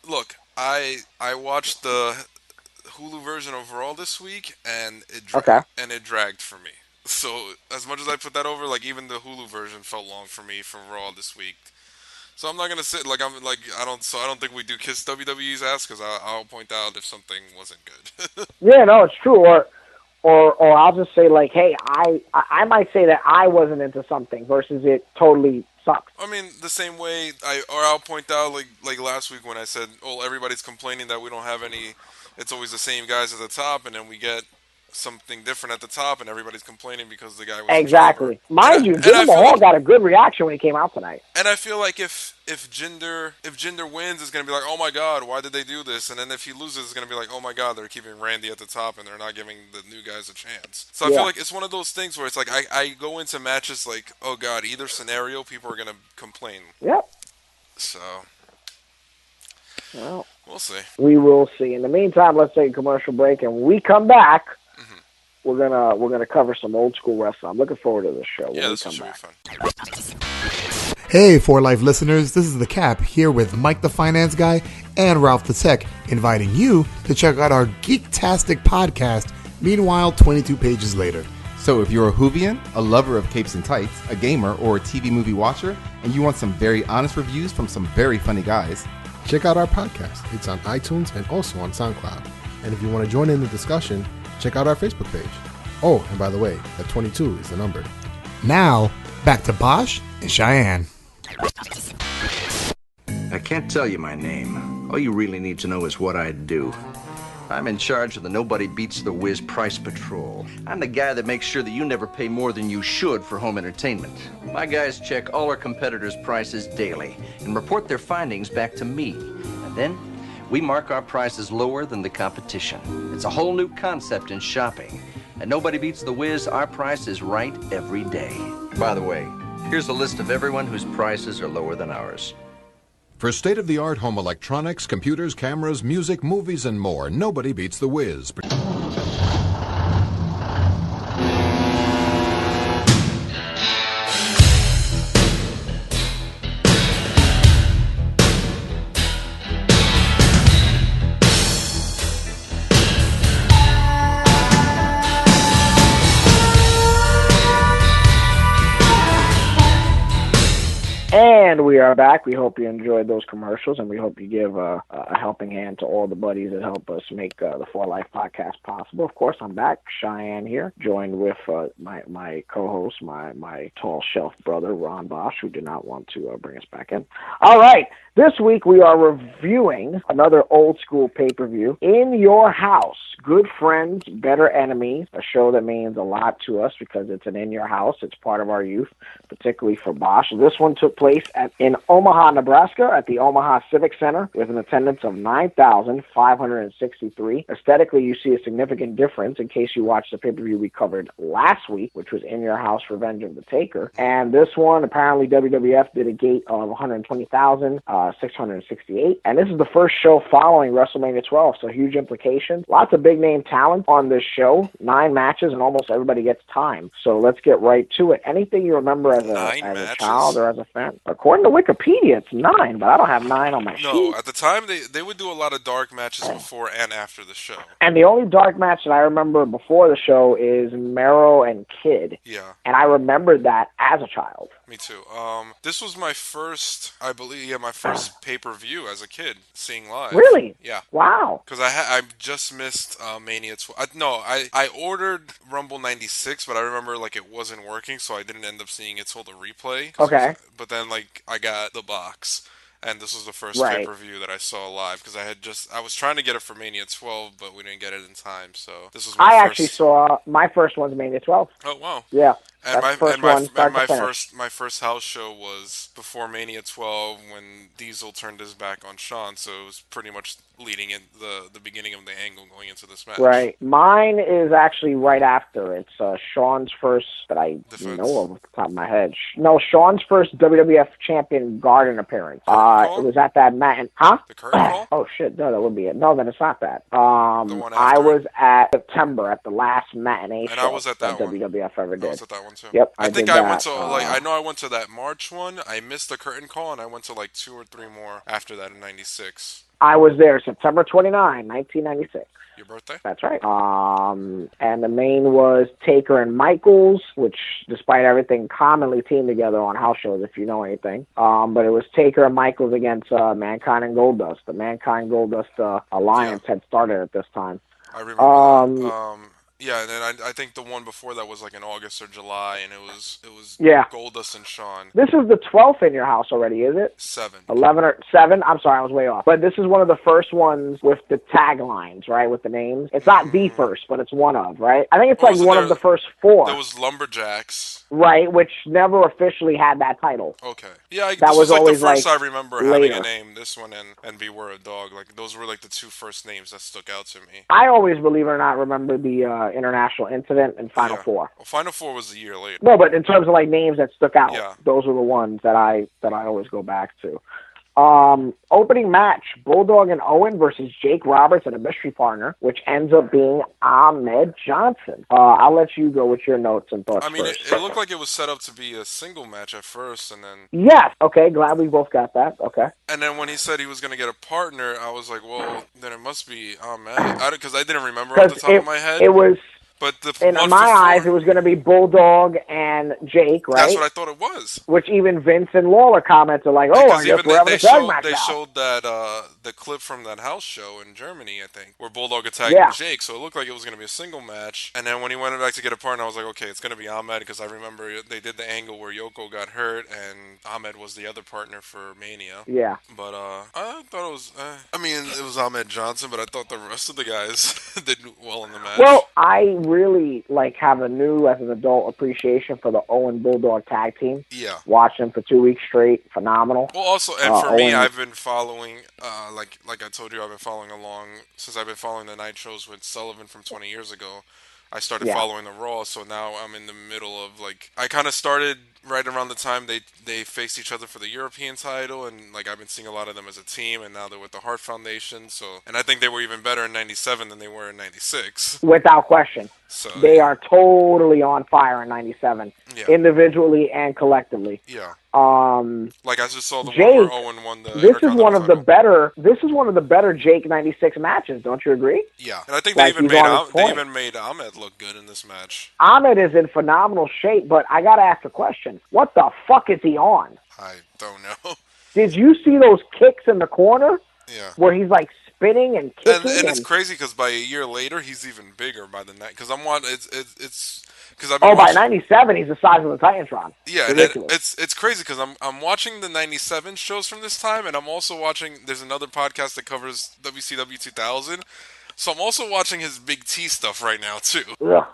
look, I watched the Hulu version of Raw this week, and it dragged for me. So as much as I put that over, like even the Hulu version felt long for me for Raw this week. So I'm not gonna sit like I don't think we do kiss WWE's ass, because I'll point out if something wasn't good. Yeah, no, it's true. Or I'll just say like, hey, I might say that I wasn't into something versus it totally sucks. I mean, the same way I'll point out like last week when I said, oh, everybody's complaining that we don't have any. It's always the same guys at the top, and then we get something different at the top, and everybody's complaining because the guy was exactly. Mind you, Jinder Mahal got a good reaction when he came out tonight. And I feel like if Jinder wins, it's gonna be like, oh my god, why did they do this? And then if he loses, it's gonna be like, oh my god, they're keeping Randy at the top and they're not giving the new guys a chance. So I feel like it's one of those things where it's like I go into matches like, oh god, either scenario, people are gonna complain. Yep. So. Well, we'll see. We will see. In the meantime, let's take a commercial break, and when we come back, we're gonna cover some old school wrestling. I'm looking forward to this show. Yeah, this should be fun. Hey, For Life listeners, this is the Cap here with Mike the Finance Guy and Ralph the Tech, inviting you to check out our Geektastic podcast. Meanwhile, 22 pages later. So if you're a Whovian, a lover of capes and tights, a gamer, or a TV movie watcher, and you want some very honest reviews from some very funny guys, check out our podcast. It's on iTunes and also on SoundCloud. And if you want to join in the discussion, check out our Facebook page. Oh, and by the way, that 22 is the number. Now, back to Bosch and Cheyenne. I can't tell you my name. All you really need to know is what I do. I'm in charge of the Nobody Beats the Whiz Price Patrol. I'm the guy that makes sure that you never pay more than you should for home entertainment. My guys check all our competitors' prices daily and report their findings back to me. And then we mark our prices lower than the competition. It's a whole new concept in shopping. At Nobody Beats the Whiz, our price is right every day. By the way, here's a list of everyone whose prices are lower than ours. For state-of-the-art home electronics, computers, cameras, music, movies, and more, nobody beats the Whiz. And we are back. We hope you enjoyed those commercials, and we hope you give a helping hand to all the buddies that help us make the For Life podcast possible. Of course, I'm back, Cheyenne here, joined with my co-host, my tall shelf brother, Ron Bosch, who did not want to bring us back in. All right. This week we are reviewing another old school pay-per-view, In Your House, Good Friends, Better Enemies, a show that means a lot to us because it's an In Your House. It's part of our youth, particularly for Bosch. This one took place in Omaha, Nebraska at the Omaha Civic Center with an attendance of 9,563. Aesthetically, you see a significant difference in case you watched the pay-per-view we covered last week, which was In Your House, Revenge of the Taker. And this one, apparently WWF did a gate of 120,000. 668, and this is the first show following WrestleMania 12, so huge implications. Lots of big name talent on this show, 9 matches, and almost everybody gets time. So let's get right to it. Anything you remember as a child or as a fan? According to Wikipedia, it's 9, but I don't have 9 on my sheet. No, at the time they would do a lot of dark matches before and after the show. And the only dark match that I remember before the show is Mero and Kid. Yeah. And I remembered that as a child. Me too. This was my first, I believe, my first pay-per-view as a kid, seeing live. Really? Yeah. Wow. Because I just missed Mania 12. I ordered Rumble 96, but I remember it wasn't working, so I didn't end up seeing it till the replay. Okay. But then I got the box. And this was the first pay-per-view that I saw live because I was trying to get it for Mania 12, but we didn't get it in time. So this was actually saw my first one's Mania 12. Oh wow! Yeah, and my first house show was before Mania 12 when Diesel turned his back on Shawn, so it was pretty much leading in the beginning of the angle going into this match. Right. Mine is actually right after. It's Shawn's first that I know of off the top of my head. No, Shawn's first WWF Champion Garden appearance. It was at that match. Huh? The curtain call? Oh, shit. No, that would be it. No, then it's not that. I was at September at the last matinee and show I was at that one. WWF ever did. I was at that one too. Yep. I think I went to I know I went to that March one. I missed the curtain call, and I went to 2 or 3 more after that in '96. I was there September 29, 1996. Your birthday? That's right. And the main was Taker and Michaels, which, despite everything, commonly teamed together on house shows, if you know anything. But it was Taker and Michaels against Mankind and Goldust. The Mankind Goldust alliance had started at this time. I remember that. Yeah, and then I think the one before that was in August or July, and it was Goldust and Shawn. This is the 12th In Your House already, is it? 7. 11 or 7? I'm sorry, I was way off. But this is one of the first ones with the taglines, right, with the names. It's not the first, but it's one of, right? I think it's one of the first 4. There was Lumberjacks. Right, which never officially had that title. Okay. Yeah, that was always the first I remember later. having a name, this one and Beware a Dog. Those were the 2 first names that stuck out to me. I always, believe it or not, remember the International Incident and Final Four. Well, Final Four was a year later. No, but in terms of names that stuck out, yeah. Those were the ones that I always go back to. Opening match, Bulldog and Owen versus Jake Roberts and a mystery partner, which ends up being Ahmed Johnson. I'll let you go with your notes and thoughts first. It looked like it was set up to be a single match at first, and then... Yes, okay, glad we both got that, okay. And then when he said he was going to get a partner, I was like, well, then it must be Ahmed. Because I didn't remember off the top of my head. It was But in one my for eyes, four- it was going to be Bulldog and Jake, right? That's what I thought it was. Which even Vince and Lawler commented like, "Oh, I guess we're having a tag match They now." showed that the clip from that house show in Germany, I think, where Bulldog attacked Jake. So it looked like it was going to be a single match. And then when he went back to get a partner, I was like, okay, it's going to be Ahmed, because I remember they did the angle where Yoko got hurt and Ahmed was the other partner for Mania. Yeah. But I thought it was. I mean, it was Ahmed Johnson, but I thought the rest of the guys did well in the match. Well, I really have a new, as an adult, appreciation for the Owen Bulldog tag team. Yeah. Watched them for 2 weeks straight, phenomenal. Well, also, and for me, Owen, I've been following, like I told you, I've been following along since I've been following the night shows with Sullivan from 20 years ago. I started following the Raw, so now I'm in the middle of, I kind of started right around the time they faced each other for the European title, and, I've been seeing a lot of them as a team, and now they're with the Hart Foundation, and I think they were even better in 97 than they were in 96. Without question. So, they are totally on fire in 97, individually and collectively. Yeah. I just saw the Jake, one where Owen won the This is one of the better Jake 96 matches, don't you agree? Yeah. And I think they even made Ahmed look good in this match. Ahmed is in phenomenal shape, but I got to ask a question. What the fuck is he on? I don't know. Did you see those kicks in the corner? Yeah. Where he's spinning and kicking. And it's crazy because by a year later, he's even bigger by the night. Because by 97, he's the size of the Titantron. Yeah, and it's crazy because I'm watching the 97 shows from this time, and I'm also watching. There's another podcast that covers WCW 2000, so I'm also watching his Big T stuff right now too. Ugh.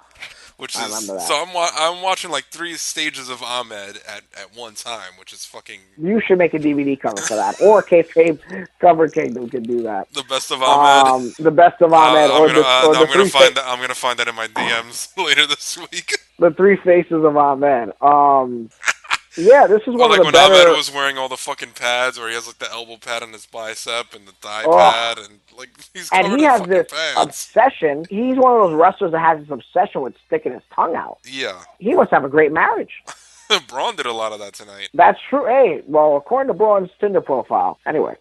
Which is so I'm watching 3 stages of Ahmed at one time, which is fucking. You should make a DVD cover for that, or Kayfabe Cover Kingdom could do that. The best of Ahmed. The best of Ahmed. I'm gonna find that. I'm gonna find that in my DMs later this week. The 3 faces of Ahmed. Yeah, this is one of the when better. Ahmed was wearing all the fucking pads, or he has the elbow pad on his bicep and the thigh pad, and he's covered and he has this pads. obsession. He's one of those wrestlers that has this obsession with sticking his tongue out. Yeah, he must have a great marriage. Braun did a lot of that tonight. That's true. Hey, well, according to Braun's Tinder profile. Anyway,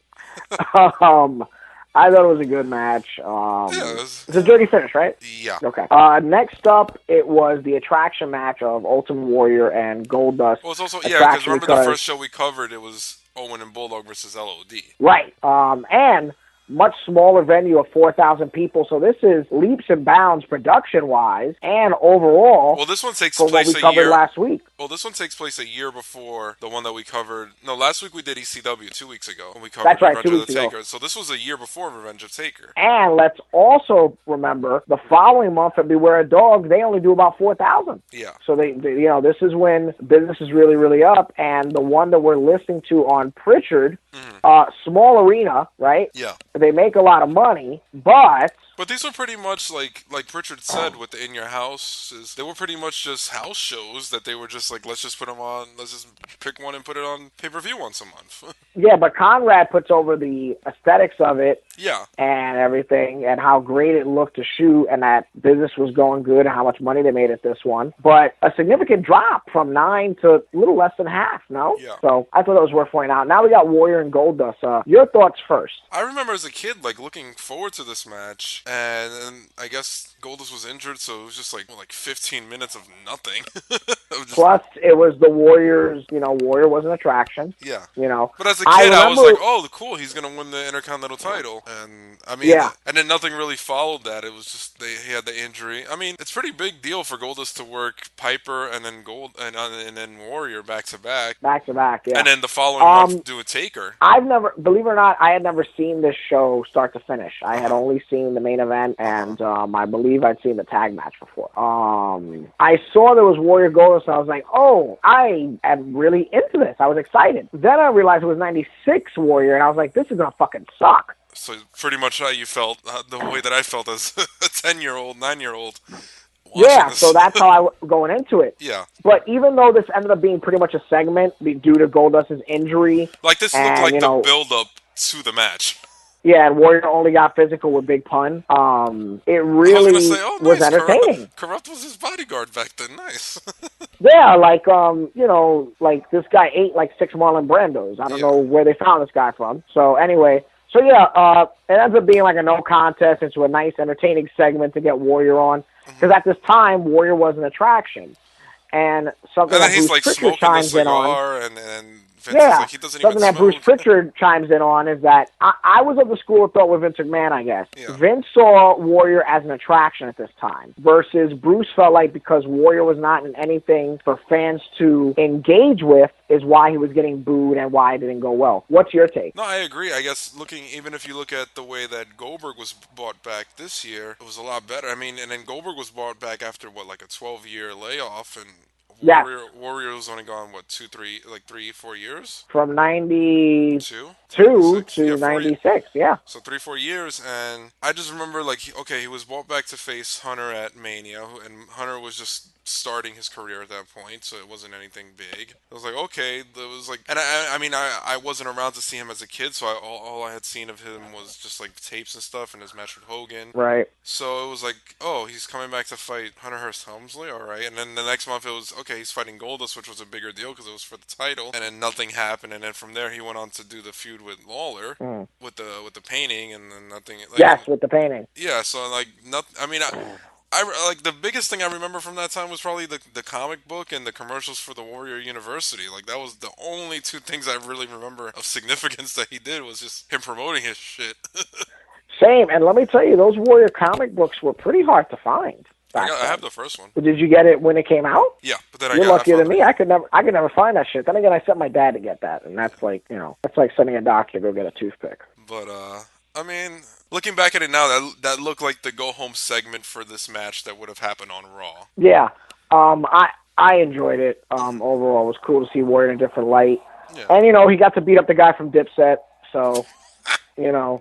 I thought it was a good match. It's a dirty finish, right? Yeah. Okay. Next up, it was the attraction match of Ultimate Warrior and Goldust. Well, it's also because remember the first show we covered, it was Owen and Bulldog versus LOD. Right. And much smaller venue of 4,000 people, so this is leaps and bounds production-wise and overall. Well, this one takes place what we covered year last week. Well, this one takes place a year before the one that we covered. No, last week we did ECW 2 weeks ago when we covered That's right, Revenge 2 of weeks the ago. Taker. So this was a year before Revenge of Taker. And let's also remember the following month at Beware a Dog, they only do about 4,000. Yeah. So they this is when business is really, really up. And the one that we're listening to on Pritchard, small arena, right? Yeah. They make a lot of money, but these were pretty much like Pritchard said with the In Your Houses. They were pretty much just house shows that they were just let's just put them on. Let's just pick one and put it on pay-per-view once a month. Yeah, but Conrad puts over the aesthetics of it. Yeah. And everything, and how great it looked to shoot, and that business was going good, and how much money they made at this one. But a significant drop from 9 to a little less than half, no? Yeah. So I thought that was worth pointing out. Now we got Warrior and Goldust. Your thoughts first. I remember as a kid, looking forward to this match, and I guess Goldust was injured, so it was just 15 minutes of nothing. Plus, it was the Warriors. Warrior was an attraction. Yeah. But as a kid, I was like, oh, cool, he's going to win the Intercontinental title. And, I mean, and then nothing really followed that. It was just, he had the injury. I mean, it's a pretty big deal for Goldust to work Piper and then and then Warrior back to back. Back to back, yeah. And then the following month do a Taker. I've never, believe it or not, I had never seen this show start to finish. I had only seen the main event, and I believe I'd seen the tag match before. I saw there was Warrior Goldust, and I was like, oh, I am really into this. I was excited. Then I realized it was 96 Warrior, and I was like, this is going to fucking suck. So pretty much how you felt, the way that I felt as a 10-year-old, 9-year-old. Yeah, so that's how I was going into it. Yeah. But even though this ended up being pretty much a segment due to Goldust's injury. This looked like the build-up to the match. Yeah, and Warrior only got physical with Big Pun. It really was entertaining. Corrupt was his bodyguard back then. Nice. Yeah, this guy ate 6 Marlon Brandos. I don't know where they found this guy from. So anyway, it ends up being a no contest. It's a nice, entertaining segment to get Warrior on. Because at this time, Warrior was an attraction. And something And then that he's Bruce like Pritchard smoking the chimes in on. cigar, and Vince is like, he doesn't something even that smoke. Bruce Pritchard chimes in on is that I was of the school of thought with Vince McMahon, I guess. Yeah. Vince saw Warrior as an attraction at this time, versus Bruce felt like because Warrior was not in anything for fans to engage with is why he was getting booed and why it didn't go well. What's your take? No, I agree. I guess even if you look at the way that Goldberg was brought back this year, it was a lot better. I mean, and then Goldberg was brought back after, like a 12-year layoff, and Warrior was only gone, 3-4 years? From 92 to 96, yeah. So 3-4 years, and I just remember, he was brought back to face Hunter at Mania, and Hunter was just starting his career at that point, so it wasn't anything big. I was like, okay, and I wasn't around to see him as a kid, so all I had seen of him was just tapes and stuff, and his match with Hogan. Right. So it was like, oh, he's coming back to fight Hunter Hearst Helmsley, all right. And then the next month it was, okay, he's fighting Goldust, which was a bigger deal because it was for the title, and then nothing happened. And then from there he went on to do the feud with Lawler with the painting, and then nothing. Yes, with the painting. Yeah, so nothing. I mean, I the biggest thing I remember from that time was probably the comic book and the commercials for the Warrior University. That was the only two things I really remember of significance that he did, was just him promoting his shit. Same, and let me tell you, those Warrior comic books were pretty hard to find. I have the first one. Did you get it when it came out? Yeah, but then You're luckier than me. I could never find that shit. Then again, I sent my dad to get that, and that's that's like sending a doctor to go get a toothpick. But I mean, looking back at it now, that looked like the go home segment for this match that would have happened on Raw. Yeah, I enjoyed it. Overall, it was cool to see Warrior in a different light, and he got to beat up the guy from Dipset, so yeah.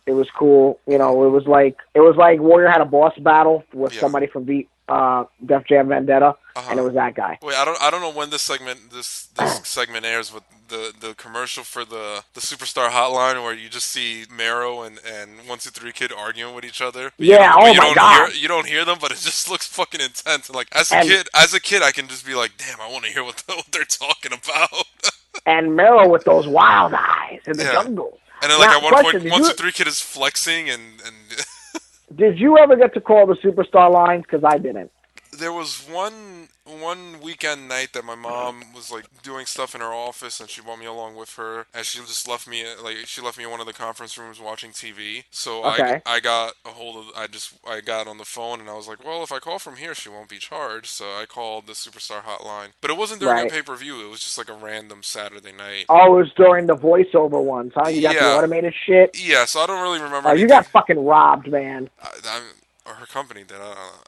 It was cool. It was like Warrior had a boss battle with somebody from Def Jam Vendetta, and it was that guy. Wait, I don't know when this segment segment airs, but the commercial for the Superstar Hotline where you just see Mero and 1-2-3 Kid arguing with each other. Yeah, my God. You don't hear them, but it just looks fucking intense. And as a kid, I can just be like, damn, I want to hear what they're talking about. And Mero with those wild eyes in the jungle. And then, at one point, 1-2-3 Kid is flexing, and Did you ever get to call the Superstar lines? Because I didn't. There was one weekend night that my mom was doing stuff in her office, and she brought me along with her, and she just left me in one of the conference rooms watching TV. So I got a hold of I got on the phone, and I was like, well, if I call from here, she won't be charged. So I called the Superstar hotline, but it wasn't during a pay-per-view. It was just a random Saturday night. Oh, it was during the voiceover ones, huh? You got the automated shit. Yeah, so I don't really remember. Oh, you got fucking robbed, man. Or her company did.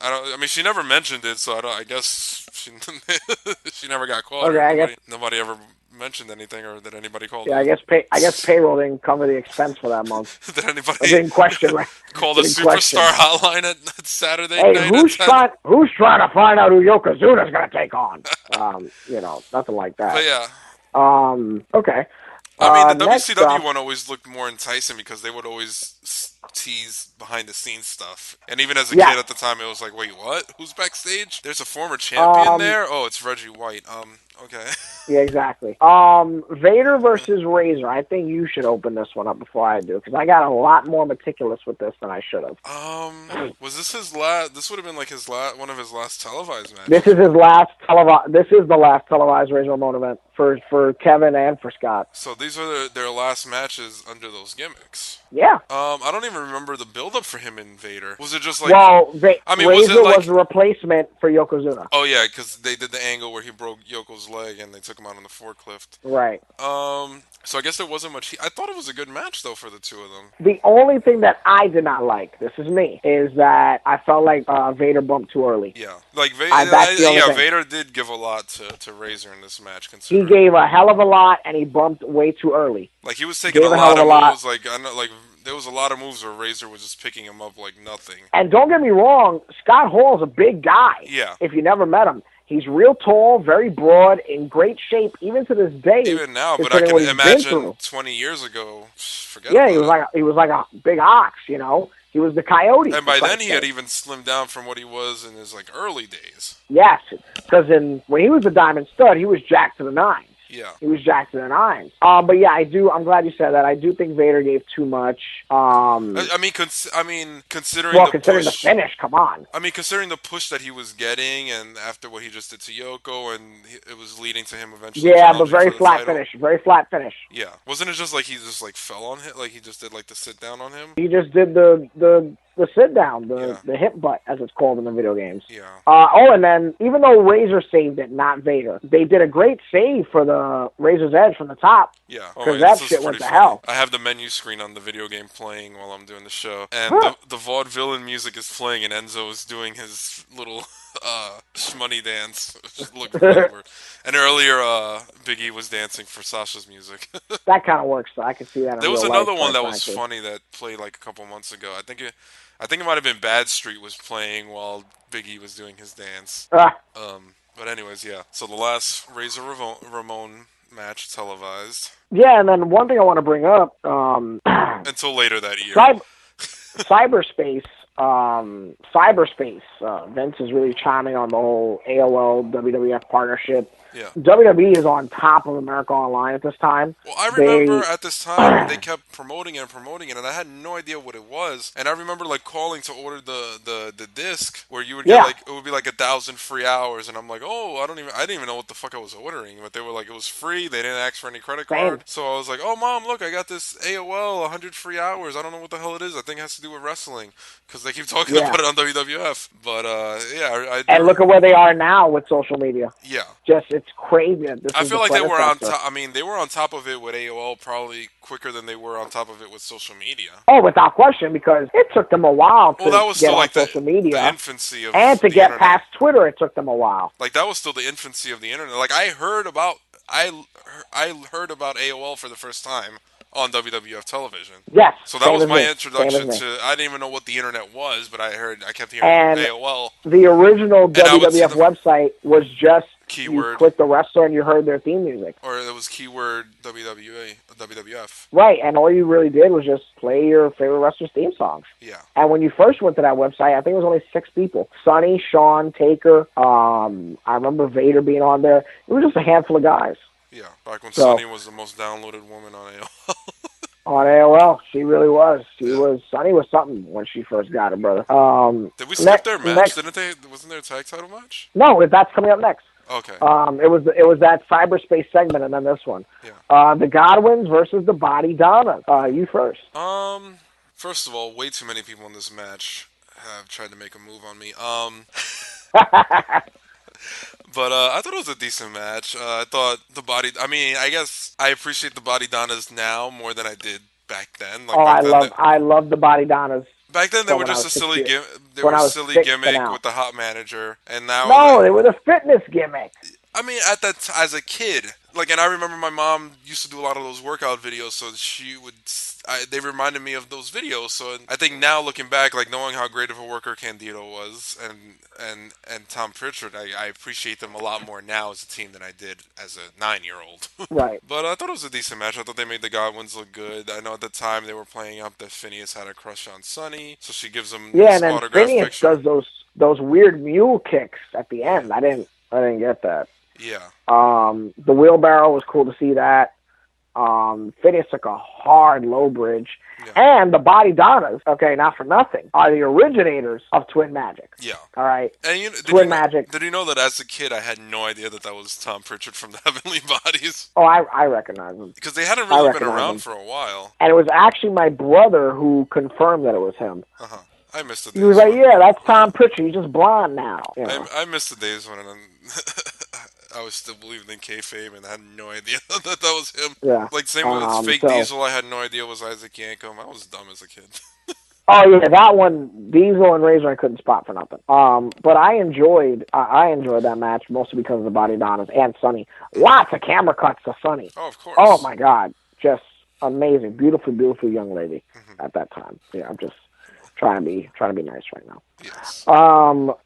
I mean, she never mentioned it, so I guess she never got called. Okay, nobody ever mentioned anything, or did anybody call? Yeah, I guess payroll didn't cover the expense for that month. Did anybody? I didn't question. Call the Superstar hotline at Saturday night. Hey, who's trying to find out who Yokozuna's going to take on? Nothing like that. But yeah. Okay. I mean, the WCW one always looked more enticing because they would always tease behind the scenes stuff. And even as a kid at the time, it was like, wait, what? Who's backstage? There's a former champion there? Oh, it's Reggie White. Okay. Yeah, exactly. Vader versus Razor. I think you should open this one up before I do, because I got a lot more meticulous with this than I should have. Was this his last? This would have been one of his last televised matches. This is his last This is the last televised Razor Ramon event for Kevin and for Scott. So these are their last matches under those gimmicks. Yeah. I don't even remember the build-up for him and Vader. Was it just Razor was a replacement for Yokozuna. Oh yeah, because they did the angle where he broke Yoko's leg and they took him out on the forklift. Right. So I guess there wasn't much. I thought it was a good match though for the two of them. The only thing that I did not like, this is me, is that I felt like Vader bumped too early. Yeah, Vader did give a lot to Razor in this match. He gave a hell of a lot, and he bumped way too early. He was taking a lot of moves. There was a lot of moves where Razor was just picking him up like nothing. And don't get me wrong, Scott Hall's a big guy. Yeah. If you never met him. He's real tall, very broad, in great shape, even to this day. Even now, but I can imagine 20 years ago, forget about it. He was like a big ox, He was the coyote. And by then he had even slimmed down from what he was in his early days. Yes, because when he was a Diamond Stud, he was jacked to the nines. Yeah. He was jacked to the nines. But yeah, I'm glad you said that. I do think Vader gave too much. Considering the finish, come on. I mean, considering the push that he was getting, and after what he just did to Yoko, and it was leading to him eventually. Yeah, but very flat finish. Very flat finish. Yeah, wasn't it just like he just like fell on him, like he just did like the sit down on him? He just did the sit down, the hip butt, as it's called in the video games. Yeah. And then even though Razor saved it, not Vader, they did a great save for the Razor's Edge from the top. Yeah. Because that shit went to hell. I have the menu screen on the video game playing while I'm doing the show, and the vaudevillain music is playing, and Enzo is doing his little shmoney dance. Look forward. And earlier, Big E was dancing for Sasha's music. That kind of works, though. I can see that. There was another one that was funny that played like a couple months ago. I think it might have been Bad Street was playing while Big E was doing his dance. But anyways, yeah. So the last Razor Ramon match televised. Yeah, and then one thing I want to bring up. Until later that year. Cyberspace. Vince is really chiming on the whole AOL WWF partnership. Yeah. WWE is on top of America Online at this time. Well, I remember at this time they kept promoting it, and I had no idea what it was. And I remember like calling to order the disc where you would get like it would be like 1,000 free hours, and I'm like, oh, I didn't even know what the fuck I was ordering, but they were like it was free. They didn't ask for any credit card, so I was like, oh mom, look, I got this AOL 100 free hours. I don't know what the hell it is. I think it has to do with wrestling because they keep talking about it on WWF. But and look at where they are now with social media. Yeah, it's crazy. I feel like they were on top. I mean, they were on top of it with AOL probably quicker than they were on top of it with social media. Oh, without question, because it took them a while to that was get still on like social media. The infancy of and to the get internet. past Twitter, it took them a while. Like that was still the infancy of the internet. Like I heard about AOL for the first time on WWF television. Yes. So that was my introduction to. I didn't even know what the internet was, but I kept hearing AOL. The original WWF website was just keyword. You click the wrestler and you heard their theme music. Or it was keyword WWF. Right, and all you really did was just play your favorite wrestler's theme songs. Yeah. And when you first went to that website, I think it was only 6 people. Sonny, Shawn, Taker, I remember Vader being on there. It was just a handful of guys. Yeah, back when Sonny was the most downloaded woman on AOL. On AOL, she really was. Sonny was something when she first got it, brother. Did we skip their match? Wasn't there a tag title match? No, that's coming up next. Okay. It was that cyberspace segment and then this one. Yeah. The Godwins versus the Body Donnas. You first. First of all, way too many people in this match have tried to make a move on me. But I thought it was a decent match. I thought I guess I appreciate the Body Donnas now more than I did back then. Like I love the Body Donnas. Back then they were just a silly gimmick. They were a silly gimmick with the hot manager, and now they were the fitness gimmick. I mean, as a kid, and I remember my mom used to do a lot of those workout videos, so they reminded me of those videos. So I think now looking back, knowing how great of a worker Candido was and Tom Pritchard, I appreciate them a lot more now as a team than I did as a 9-year-old. Right. But I thought it was a decent match. I thought they made the Godwins look good. I know at the time they were playing up that Phineas had a crush on Sonny, so she gives him and then autograph Phineas picture. does those weird mule kicks at the end. I didn't get that. Yeah. The wheelbarrow was cool to see that. Phineas took a hard low bridge. Yeah. And the Body Donnas, okay, not for nothing, are the originators of Twin Magic. Yeah. All right? And Twin Magic. Did you know that as a kid I had no idea that was Tom Pritchard from the Heavenly Bodies? Oh, I recognize him. Because they hadn't really been around for a while. And it was actually my brother who confirmed that it was him. Uh-huh. I missed the days. He was like, yeah, that's Tom Pritchard. He's just blonde now. You know? I missed the days when I was still believing in kayfabe and I had no idea that was him. Yeah. Same with Fake Diesel, I had no idea it was Isaac Yankem. I was dumb as a kid. Oh, yeah, that one, Diesel and Razor, I couldn't spot for nothing. But I enjoyed that match mostly because of the Body Donnas and Sonny. Lots of camera cuts to Sonny. Oh, of course. Oh, my God. Just amazing. Beautiful, beautiful young lady at that time. Yeah, I'm just trying to be nice right now. Yes.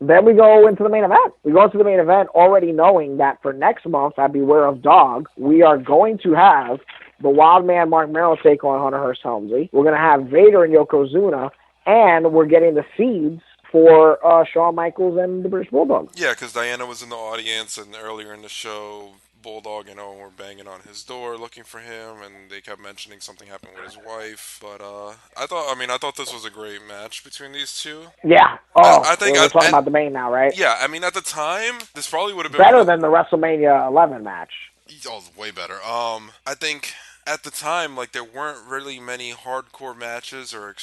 Then we go into the main event. We go into the main event already knowing that for next month at Beware of Dog, we are going to have the Wild Man Mark Merrill take on Hunter Hearst Helmsley. We're going to have Vader and Yokozuna, and we're getting the seeds for Shawn Michaels and the British Bulldog. Yeah, because Diana was in the audience, and earlier in the show, Bulldog and Owen were banging on his door looking for him, and they kept mentioning something happened with his wife. But I thought this was a great match between these two. Yeah. I think we're talking about the main now, right? Yeah, I mean, at the time, this probably would have been better than the WrestleMania 11 match. Oh, way better. I think at the time, like, there weren't really many hardcore matches or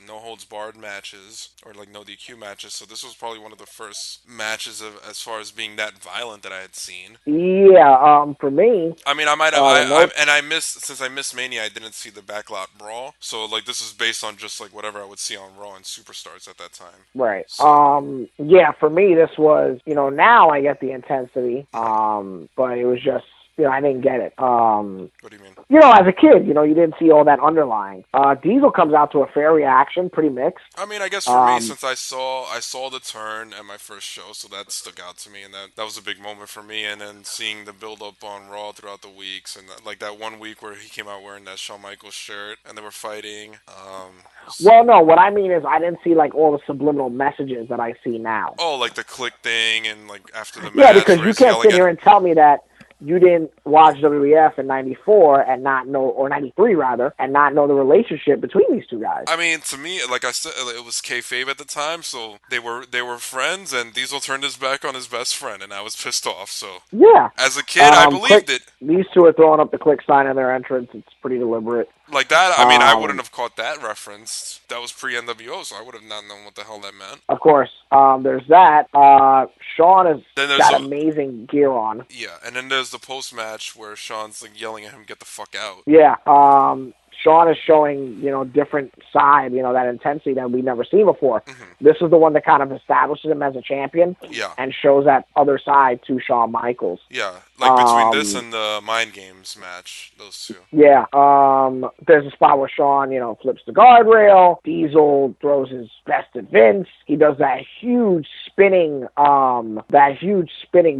no holds barred matches or like no DQ matches. So this was probably one of the first matches as far as being that violent that I had seen. Yeah. For me, I mean, I might have, since I missed Mania, I didn't see the Backlot Brawl. So like, this is based on just like whatever I would see on Raw and Superstars at that time. Right. So. Yeah. For me, this was, now I get the intensity. But it was just. I didn't get it. What do you mean? As a kid, you didn't see all that underlying. Diesel comes out to a fair reaction, pretty mixed. I mean, I guess for me, since I saw the turn at my first show, so that stuck out to me, and that was a big moment for me. And then seeing the build up on Raw throughout the weeks, and like that one week where he came out wearing that Shawn Michaels shirt, and they were fighting. Well, no, what I mean is I didn't see like all the subliminal messages that I see now. Oh, like the click thing, and like after the match. Yeah, because you can't sit here and tell me that you didn't watch WWF in '94 and not know, or '93 rather, and not know the relationship between these two guys. I mean, to me, like I said, it was kayfabe at the time, so they were friends, and Diesel turned his back on his best friend, and I was pissed off. So yeah, as a kid, I believed it. These two are throwing up the click sign in their entrance. It's pretty deliberate. Like that, I mean, I wouldn't have caught that reference. That was pre-NWO, so I would have not known what the hell that meant. Of course. There's that. Sean has got amazing gear on. Yeah, and then there's the post-match where Sean's like yelling at him, "Get the fuck out." Yeah. Shawn is showing, different side, that intensity that we've never seen before. Mm-hmm. This is the one that kind of establishes him as a champion and shows that other side to Shawn Michaels. Yeah, like between this and the Mind Games match, those two. Yeah, there's a spot where Shawn, flips the guardrail. Diesel throws his vest at Vince. He does that huge spinning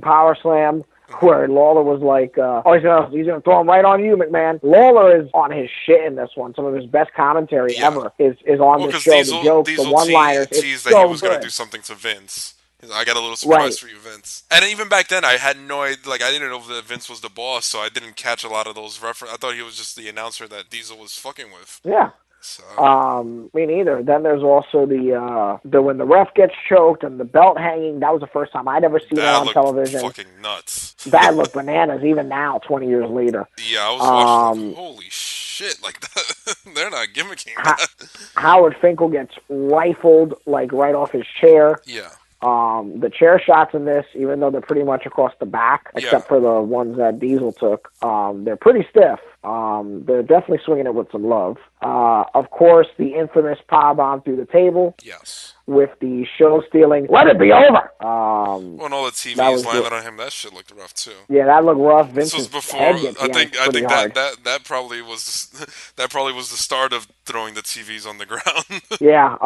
power slam. Where Lawler was like, he's gonna throw him right on you, McMahon. Lawler is on his shit in this one. Some of his best commentary ever is on this show. The jokes, the one-liners. Teased that he was gonna do something to Vince. I got a little surprise for you, Vince. And even back then, I had no idea. Like, I didn't know that Vince was the boss, so I didn't catch a lot of those references. I thought he was just the announcer that Diesel was fucking with. Yeah. So. Me neither. Then there's also the when the ref gets choked and the belt hanging. That was the first time I'd ever seen that on television. Fucking nuts. That looked bananas. Even now, 20 years later. Yeah, I was watching. Like, holy shit! Like that. They're not gimmicking that. Howard Finkel gets rifled like right off his chair. Yeah. The chair shots in this, even though they're pretty much across the back, except for the ones that Diesel took, they're pretty stiff. They're definitely swinging it with some love. Of course, the infamous powerbomb through the table. Yes. With the show stealing, let it be over. When all the TVs landed on him, that shit looked rough too. Yeah, that looked rough. This was before. I think that probably was the start of throwing the TVs on the ground. Yeah,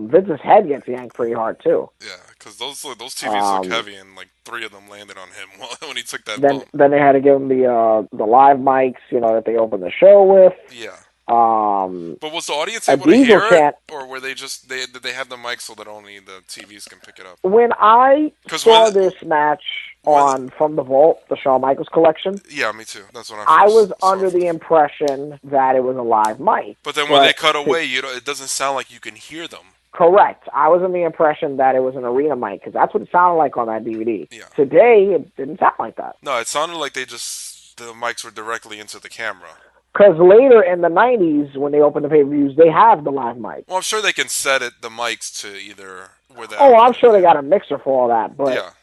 Vince's head gets yanked pretty hard too. Yeah, because those TVs look heavy, and like 3 of them landed on him when he took that. Then they had to give him the live mics, that they opened the show with. Yeah. But was the audience able to hear it, or were they just did they have the mic so that only the TVs can pick it up? When I saw this match from the Vault, the Shawn Michaels collection, yeah, me too. That's what I was under the impression that it was a live mic. But then when they cut away, it doesn't sound like you can hear them. Correct. I was in the impression that it was an arena mic because that's what it sounded like on that DVD. Yeah. Today, it didn't sound like that. No, it sounded like the mics were directly into the camera. Because later in the 90s, when they open the pay-per-views, they have the live mic. Well, I'm sure they can set the mics to either where that. Oh, I'm sure they got a mixer for all that. But,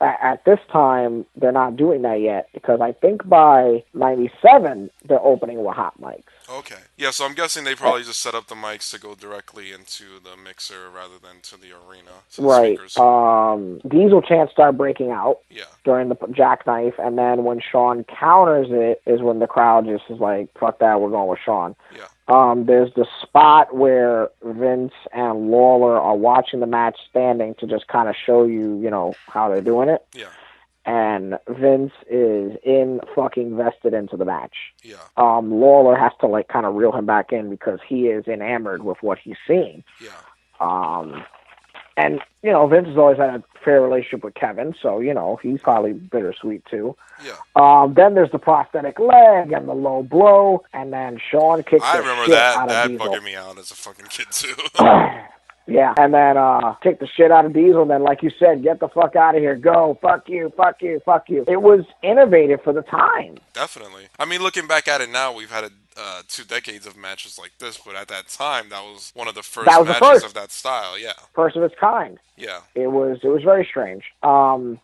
at this time, they're not doing that yet. Because I think by 97, they're opening with hot mics. Okay. Yeah, so I'm guessing they probably just set up the mics to go directly into the mixer rather than to the arena. Right. Diesel chants start breaking out during the jackknife, and then when Shawn counters it is when the crowd just is like, fuck that, we're going with Shawn. Yeah. There's the spot where Vince and Lawler are watching the match standing to just kind of show you, how they're doing it. Yeah. And Vince is fucking vested into the match. Yeah. Lawler has to kind of reel him back in because he is enamored with what he's seeing. Yeah. And, you know, Vince has always had a fair relationship with Kevin, so, you know, he's probably bittersweet too. Yeah. Then there's the prosthetic leg and the low blow, and then Shawn kicks I the remember shit that. out of That Diesel. bugged me out as a fucking kid too. Yeah, and then kick the shit out of Diesel, and then, like you said, get the fuck out of here, go, fuck you, fuck you, fuck you. It was innovative for the time. Definitely. I mean, looking back at it now, we've had 2 decades of matches like this, but at that time, that was one of the first matches of that style. Yeah. First of its kind. Yeah. It was very strange. And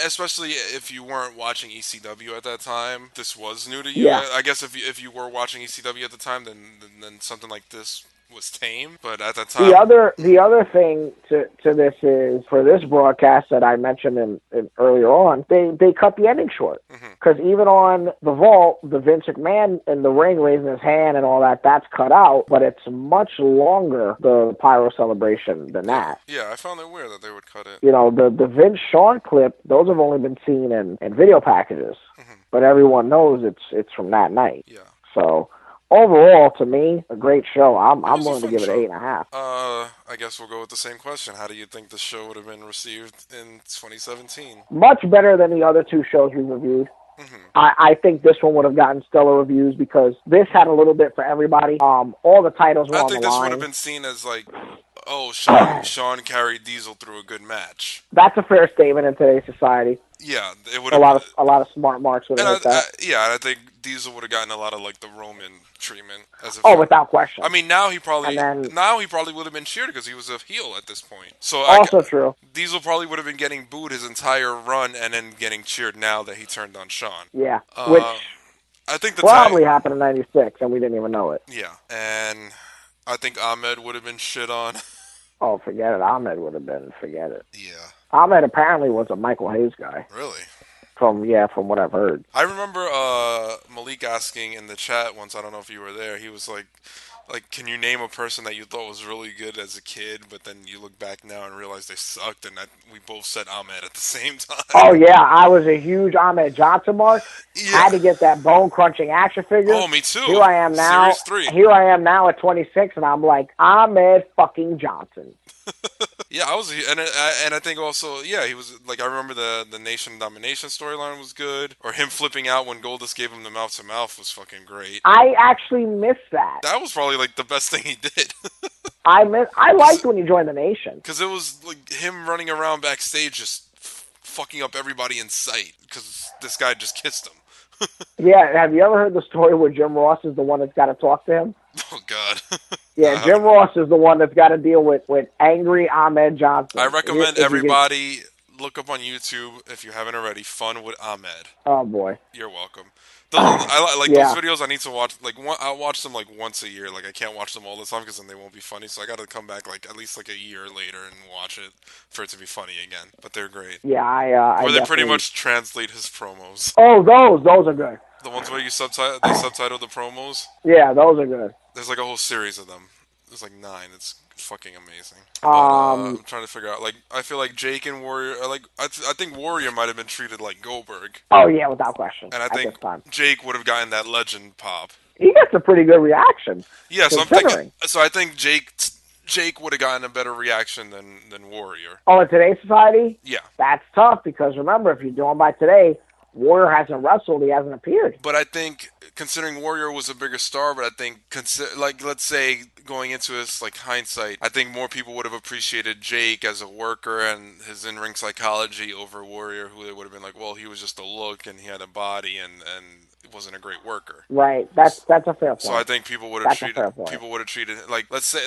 especially if you weren't watching ECW at that time, this was new to you. Yeah. I guess if you were watching ECW at the time, then something like this was tame. But at that time, the other thing to this is, for this broadcast that I mentioned in earlier on, they cut the ending short, because even on the Vault, the Vince McMahon in the ring raising his hand and all that's cut out, but it's much longer, the pyro celebration, than that. Yeah, I found it weird that they would cut it. You know, the Vince Shawn clip, those have only been seen in video packages, but everyone knows it's from that night. Yeah. So overall, to me, a great show. I'm willing to give it 8.5. I guess we'll go with the same question. How do you think the show would have been received in 2017? Much better than the other 2 shows we reviewed. I think this one would have gotten stellar reviews because this had a little bit for everybody. All the titles were on the line. I think this would have been seen as like, oh, Shawn carried Diesel through a good match. That's a fair statement in today's society. Yeah, it would a lot of smart marks would have hit that. Yeah, and I think Diesel would have gotten a lot of like the Roman treatment. Without question. I mean, now he probably would have been cheered because he was a heel at this point. So true. Diesel probably would have been getting booed his entire run and then getting cheered now that he turned on Shawn. Yeah, which I think probably happened in '96 and we didn't even know it. Yeah, and I think Ahmed would have been shit on. Oh, forget it. Ahmed would have been. Forget it. Yeah. Ahmed apparently was a Michael Hayes guy. Really? From what I've heard. I remember Malik asking in the chat once, I don't know if you were there, he was like, can you name a person that you thought was really good as a kid, but then you look back now and realize they sucked, and we both said Ahmed at the same time. Oh, yeah, I was a huge Ahmed Johnson mark. Yeah. Had to get that bone-crunching action figure. Oh, me too. Here I am now. Series 3. Here I am now at 26, and I'm like, Ahmed fucking Johnson. Yeah, and I think also, yeah, he was like, I remember the Nation Domination storyline was good, or him flipping out when Goldust gave him the mouth to mouth was fucking great. I actually missed that. That was probably like the best thing he did. I liked when he joined the Nation because it was like him running around backstage just fucking up everybody in sight because this guy just kissed him. Yeah, have you ever heard the story where Jim Ross is the one that's got to talk to him? Oh, God. Yeah, Jim Ross is the one that's got to deal with angry Ahmed Johnson. I recommend everybody look up on YouTube, if you haven't already, Fun with Ahmed. Oh, boy. You're welcome. I like those videos. I need to watch, I'll watch them, once a year. I can't watch them all the time because then they won't be funny. So I got to come back, at least, a year later and watch it for it to be funny again. But they're great. Yeah, where they pretty much translate his promos. Oh, those are good. The ones where they subtitle the promos? Yeah, those are good. There's, a whole series of them. There's, 9. It's fucking amazing. But, I'm trying to figure out, I feel like Jake and Warrior, I think Warrior might have been treated like Goldberg. Oh, yeah, without question. And I think Jake would have gotten that legend pop. He gets a pretty good reaction. Yeah, so I'm thinking, I think Jake would have gotten a better reaction than Warrior. Oh, in today's society? Yeah. That's tough, because remember, if you're doing by today, Warrior hasn't wrestled, he hasn't appeared. But I think, considering Warrior was a bigger star, but I think, let's say, going into this, hindsight, I think more people would have appreciated Jake as a worker and his in-ring psychology over Warrior, who they would have been like, well, he was just a look and he had a body and wasn't a great worker. Right. That's a fair point. So I think people would have treated let's say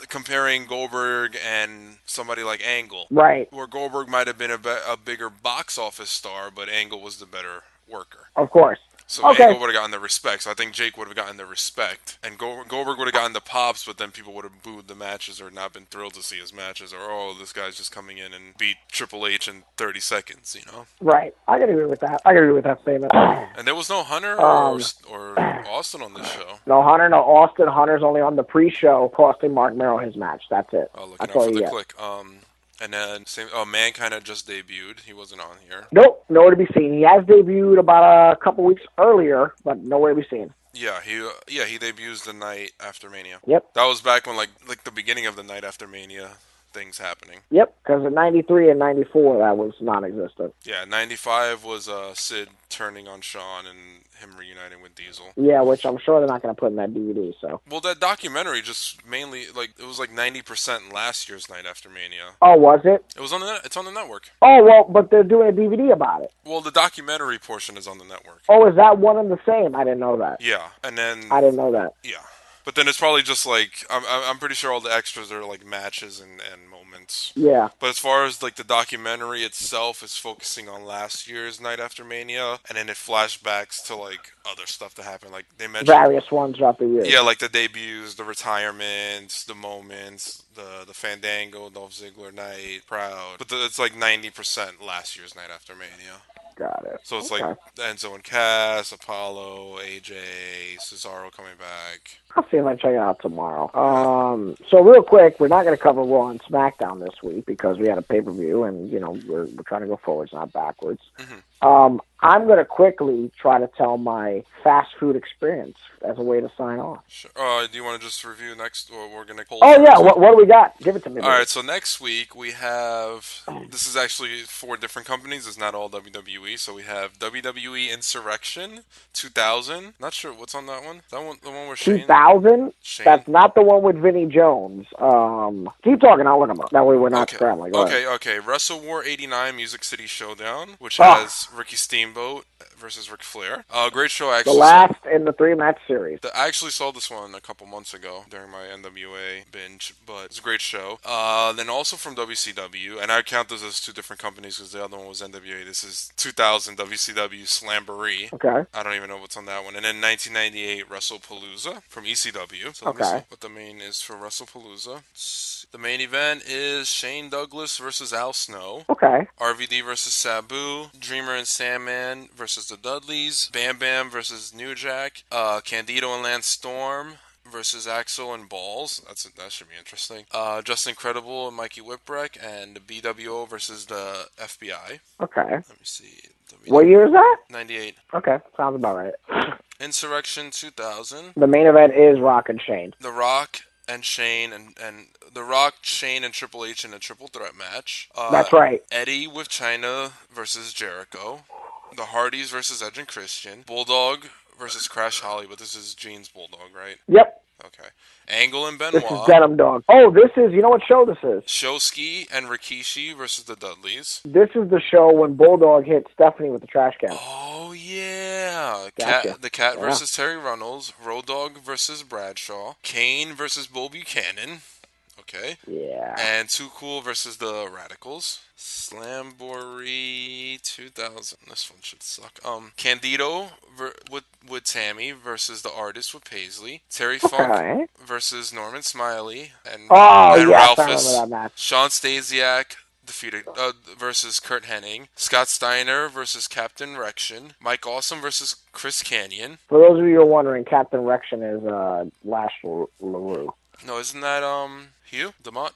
comparing Goldberg and somebody like Angle. Right. Where Goldberg might have been a bigger box office star, but Angle was the better worker. Of course. So Angle would have gotten the respect. So I think Jake would have gotten the respect. And Goldberg would have gotten the pops, but then people would have booed the matches or not been thrilled to see his matches. Or, oh, this guy's just coming in and beat Triple H in 30 seconds, Right. I can agree with that. I can agree with that statement. And there was no Hunter or Austin on this show. No Hunter, no Austin. Hunter's only on the pre-show costing Mark Merrill his match. That's it. Oh, looking out for the click. And then, Mankind had just debuted. He wasn't on here. Nope, nowhere to be seen. He has debuted about a couple weeks earlier, but nowhere to be seen. Yeah, he debuts the night after Mania. Yep. That was back when, the beginning of the night after Mania things happening. Yep, because in 93 and 94, that was non-existent. Yeah, 95 was Sid turning on Shawn and him reuniting with Diesel. Yeah, which I'm sure they're not going to put in that DVD, so. Well, that documentary just mainly, like, it was like 90% last year's Night After Mania. Oh, was it? It was on the it's on the network. Oh, well, but they're doing a DVD about it. Well, the documentary portion is on the network. Oh, is that one and the same? I didn't know that. Yeah, and then... I didn't know that. Yeah. But then it's probably just like I'm pretty sure all the extras are like matches and moments. Yeah. But as far as like the documentary itself is focusing on last year's Night After Mania, and then it flashbacks to like other stuff that happened. Like they mentioned various ones throughout the year. Yeah, like the debuts, the retirements, the moments, the Fandango, Dolph Ziggler night, Proud. But it's like 90% last year's Night After Mania. Got it. So it's like Enzo and Cass, Apollo, AJ, Cesaro coming back. I'll see if I check it out tomorrow. So real quick, we're not going to cover Raw and SmackDown this week because we had a pay-per-view, and you know we're trying to go forwards, not backwards. Mm-hmm. I'm going to quickly try to tell my fast food experience as a way to sign off. Sure. Do you want to just review next, or we're going to pull? Oh yeah, what do we got? Give it to me. All right, so next week we have. This is actually 4 different companies. It's not all WWE. So we have WWE Insurrection 2000. Not sure what's on that one. That one, the one where Shane. 2000. That's not the one with Vinnie Jones. Keep talking. I'll look them up. That way we're not scrambling. Okay. Wrestle War 89 Music City Showdown, which has Ricky Steamboat versus Ric Flair. Great show, actually. The last in the 3-match series. I actually saw this one a couple months ago during my NWA binge, but it's a great show. Then also from WCW, and I count those as 2 different companies because the other one was NWA. This is 2000 WCW Slamboree. Okay. I don't even know what's on that one. And then 1998 WrestlePalooza from ECW. So let me see what the main is for WrestlePalooza. The main event is Shane Douglas versus Al Snow. Okay. RVD versus Sabu. Dreamer and Sandman versus the Dudleys. Bam Bam versus New Jack. Candido and Lance Storm versus Axel and Balls. That should be interesting. Just Incredible and Mikey Whipwreck, and the BWO versus the FBI. Okay. Let me see. What year is that? 98. Okay, sounds about right. Insurrection 2000. The main event is Rock and Shane. The Rock and Shane and The Rock, Shane, and Triple H in a triple threat match. That's right. Eddie with Chyna versus Jericho. The Hardys versus Edge and Christian. Bulldog versus Crash Holly, but this is Gene's Bulldog, right? Yep. Okay. Angle and Benoit. This is Denim Dog. Oh, this is, you know what show this is? Showski and Rikishi versus the Dudleys. This is the show when Bulldog hit Stephanie with the trash can. Oh, yeah. Gotcha. The Cat versus Terry Runnels. Road Dogg versus Bradshaw. Kane versus Bo Buchanan. Okay. Yeah. And Too Cool versus the Radicals. Slamboree 2000. This one should suck. Candido with Tammy versus the Artist with Paisley. Terry Funk versus Norman Smiley and Ralphus. Sean Stasiak defeated versus Kurt Hennig. Scott Steiner versus Captain Rection. Mike Awesome versus Chris Kanyon. For those of you who are wondering, Captain Rection is Lash LaRue. No, isn't that Hugh DeMott?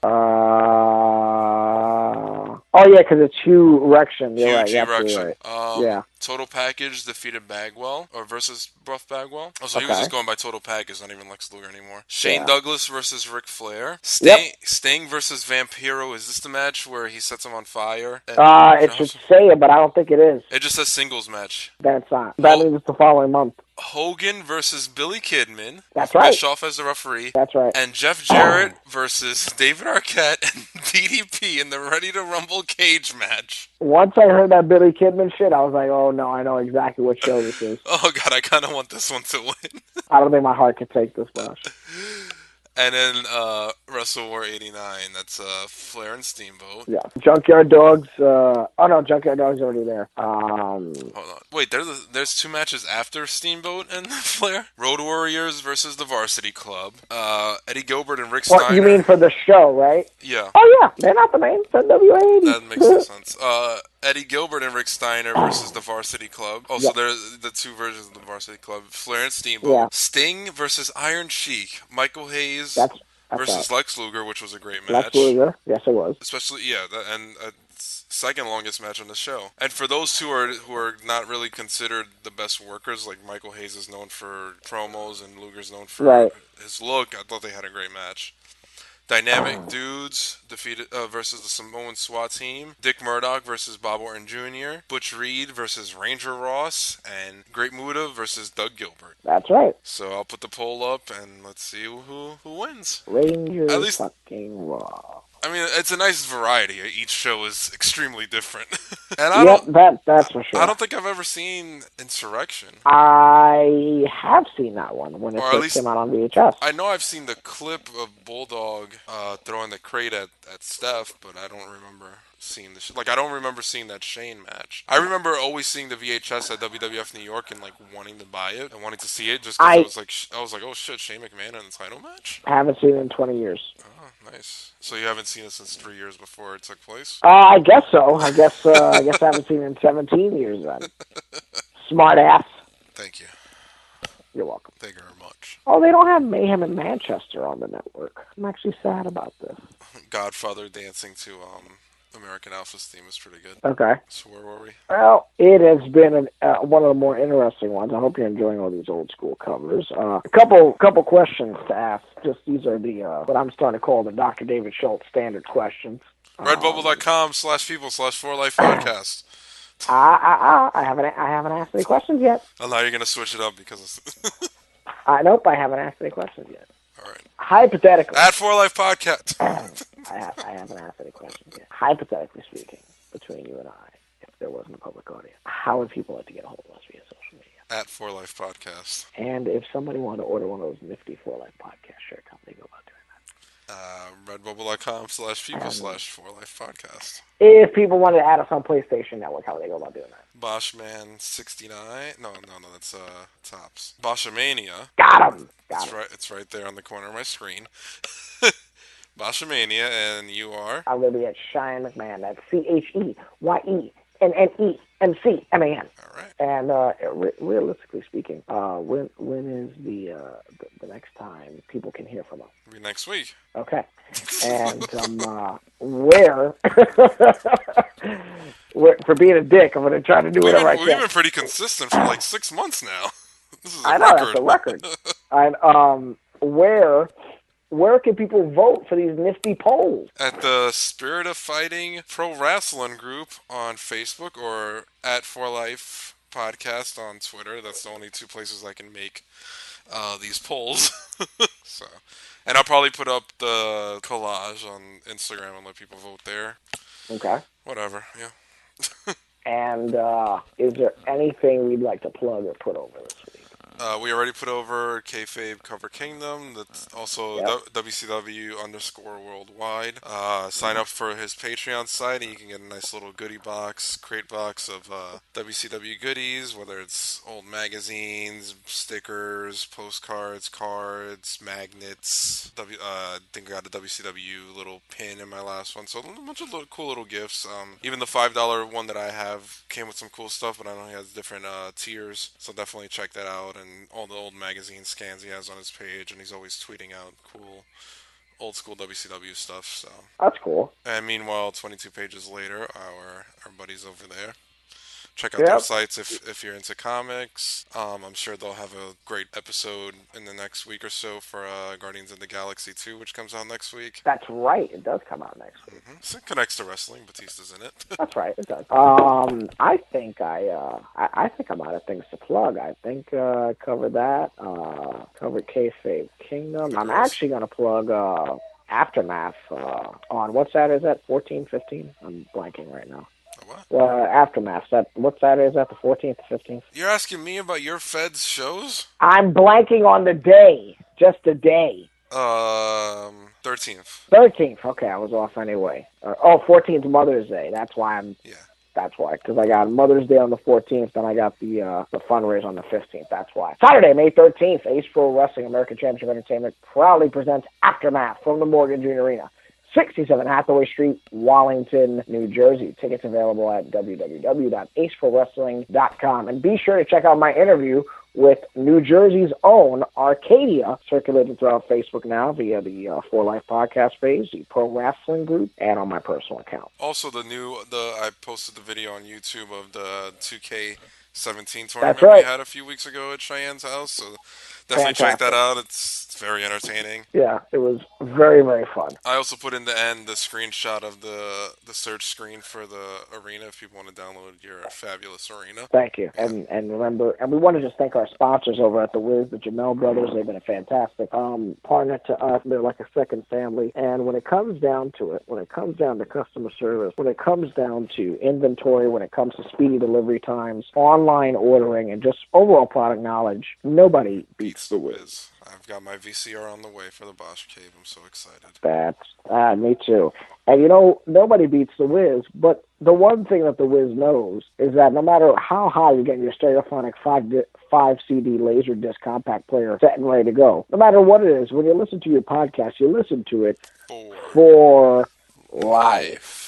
Oh yeah, because it's Hugh Rection. You're right. Hugh Rection. Right. Yeah. Total Package defeated Bagwell versus Buff Bagwell. Oh, so he was just going by Total Package, not even Lex Luger anymore. Shane Douglas versus Ric Flair. Sting versus Vampiro. Is this the match where he sets him on fire? It should say it, but I don't think it is. It just says singles match. That's not. That means it's the following month. Hogan versus Billy Kidman. That's right. Bischoff as the referee. That's right. And Jeff Jarrett versus David Arquette and DDP in the Ready to Rumble cage match. Once I heard that Billy Kidman shit, I was like, oh no, I know exactly what show this is. Oh god, I kind of want this one to win. I don't think my heart can take this much. And then Wrestle War 89, that's Flair and Steamboat. Yeah. Junkyard Dogs. Oh no, Junkyard Dogs already there. Hold on. Wait, there's 2 matches after Steamboat and Flair? Road Warriors versus the Varsity Club. Eddie Gilbert and Rick Steiner. What, you mean for the show, right? Yeah. Oh yeah, they're not the main. It's NWA. That makes no sense. Eddie Gilbert and Rick Steiner versus the Varsity Club. Oh, so there's the 2 versions of the Varsity Club. Flair and Steamboat. Yeah. Sting versus Iron Sheik. Michael Hayes versus Lex Luger, which was a great match. Lex Luger, yes it was. Especially, and second longest match on the show. And for those who are not really considered the best workers, like Michael Hayes is known for promos and Luger's known for his look, I thought they had a great match. Dynamic Dudes defeated versus the Samoan SWAT team. Dick Murdoch versus Bob Orton Jr. Butch Reed versus Ranger Ross. And Great Muta versus Doug Gilbert. That's right. So I'll put the poll up and let's see who wins. Ranger At least, fucking Ross. I mean, it's a nice variety. Each show is extremely different. And that's for sure. I don't think I've ever seen Insurrection. I have seen that one when it Or at first least, came out on VHS. I know I've seen the clip of Bulldog throwing the crate at Steph, but I don't remember seeing the I don't remember seeing that Shane match. I remember always seeing the VHS at WWF New York and like wanting to buy it and wanting to see it just because I was like, oh shit, Shane McMahon in the title match. I haven't seen it in 20 years. Oh, nice. So you haven't seen it since 3 years before it took place? I guess so. I guess I haven't seen it in 17 years then. Smart ass. Thank you. You're welcome. Thank you very much. Oh, they don't have Mayhem in Manchester on the network. I'm actually sad about this. Godfather dancing to American Alpha's theme is pretty good. Okay. So where were we? Well, it has been one of the more interesting ones. I hope you're enjoying all these old school covers. A couple questions to ask. Just these are the what I'm starting to call the Dr. David Schultz standard questions. Redbubble.com/people/4life podcast. I haven't asked any questions yet. Oh, now you're gonna switch it up because nope, I haven't asked any questions yet. All right. Hypothetically. At 4Life Podcast. I haven't asked any questions yet. Hypothetically speaking, between you and I, if there wasn't a public audience, how would people like to get a hold of us via social media? At 4Life Podcast. And if somebody wanted to order one of those nifty 4Life Podcast shirts, how would they go about doing that? Redbubble.com/people/4Life Podcast. If people wanted to add us on PlayStation Network, how would they go about doing that? Boschman69. No, that's Tops. Boschmania. Got him. It's right there on the corner of my screen. Boschmania, and you are? I'm going to be at Shawn McMahon. That's CHEYENNEMCMAN. All right. And realistically speaking, when is the next time people can hear from us? It'll be next week. Okay. And where for being a dick, I'm going to try to do it right. We've been pretty consistent for like 6 months now. This is I know, that's a record. And where can people vote for these nifty polls? At the Spirit of Fighting Pro Wrestling group on Facebook or at 4Life Podcast on Twitter. That's the only two places I can make these polls. And I'll probably put up the collage on Instagram and let people vote there. Okay. Whatever, yeah. And is there anything we'd like to plug or put over this week? We already put over Kayfabe Cover Kingdom. That's also WCW_worldwide. Sign up for his Patreon site and you can get a nice little goodie box, crate box of WCW goodies, whether it's old magazines, stickers, postcards, cards, magnets. I think I got a WCW little pin in my last one. So a bunch of cool little gifts. Even the $5 one that I have came with some cool stuff, but I know he has different tiers. So definitely check that out. And all the old magazine scans he has on his page, and he's always tweeting out cool old school WCW stuff. So that's cool. And meanwhile, 22 pages later, our buddies over there. Check out their sites if you're into comics. I'm sure they'll have a great episode in the next week or so for Guardians of the Galaxy 2, which comes out next week. That's right. It does come out next week. Mm-hmm. So it connects to wrestling. Batista's in it. That's right. It does. I think I'm out of things to plug. I think covered that. Covered Kayfabe Kingdom. I'm actually going to plug Aftermath on what Saturday is that? 14, 15? I'm blanking right now. What? Aftermath. What Saturday is that? The 14th, 15th? You're asking me about your Fed's shows? I'm blanking on the day. Just the day. 13th. 13th. Okay, I was off anyway. 14th Mother's Day. That's why That's why, because I got Mother's Day on the 14th, and I got the fundraiser on the 15th. That's why. Saturday, May 13th, Ace Pro Wrestling American Championship Entertainment proudly presents Aftermath from the Morgan Junior Arena. 67 Hathaway Street, Wallington, New Jersey. Tickets available at www.aceprowrestling.com. And be sure to check out my interview with New Jersey's own Arcadia, circulated throughout Facebook now via the 4Life Podcast page, the Pro Wrestling Group, and on my personal account. Also, I posted the video on YouTube of the 2K17 tournament we had a few weeks ago at Cheyenne's house. So Definitely check fantastic. that out. It's very entertaining. Yeah, it was very, very fun. I also put in the end the screenshot of the search screen for the arena if people want to download your fabulous arena. Thank you. And remember, and we want to just thank our sponsors over at the Wiz, the Jamel Brothers. They've been a fantastic partner to us. They're like a second family. And when it comes down to it, when it comes down to customer service, when it comes down to inventory, when it comes to speedy delivery times, online ordering, and just overall product knowledge, nobody beats the Wiz. I've got my VCR on the way for the Bosch Cave. I'm so excited. That's me too. And you know, nobody beats the Wiz, but the one thing that the Wiz knows is that no matter how high you get your Stereophonic 5 CD Laserdisc compact player set and ready to go, no matter what it is, when you listen to your podcast, you listen to it for life.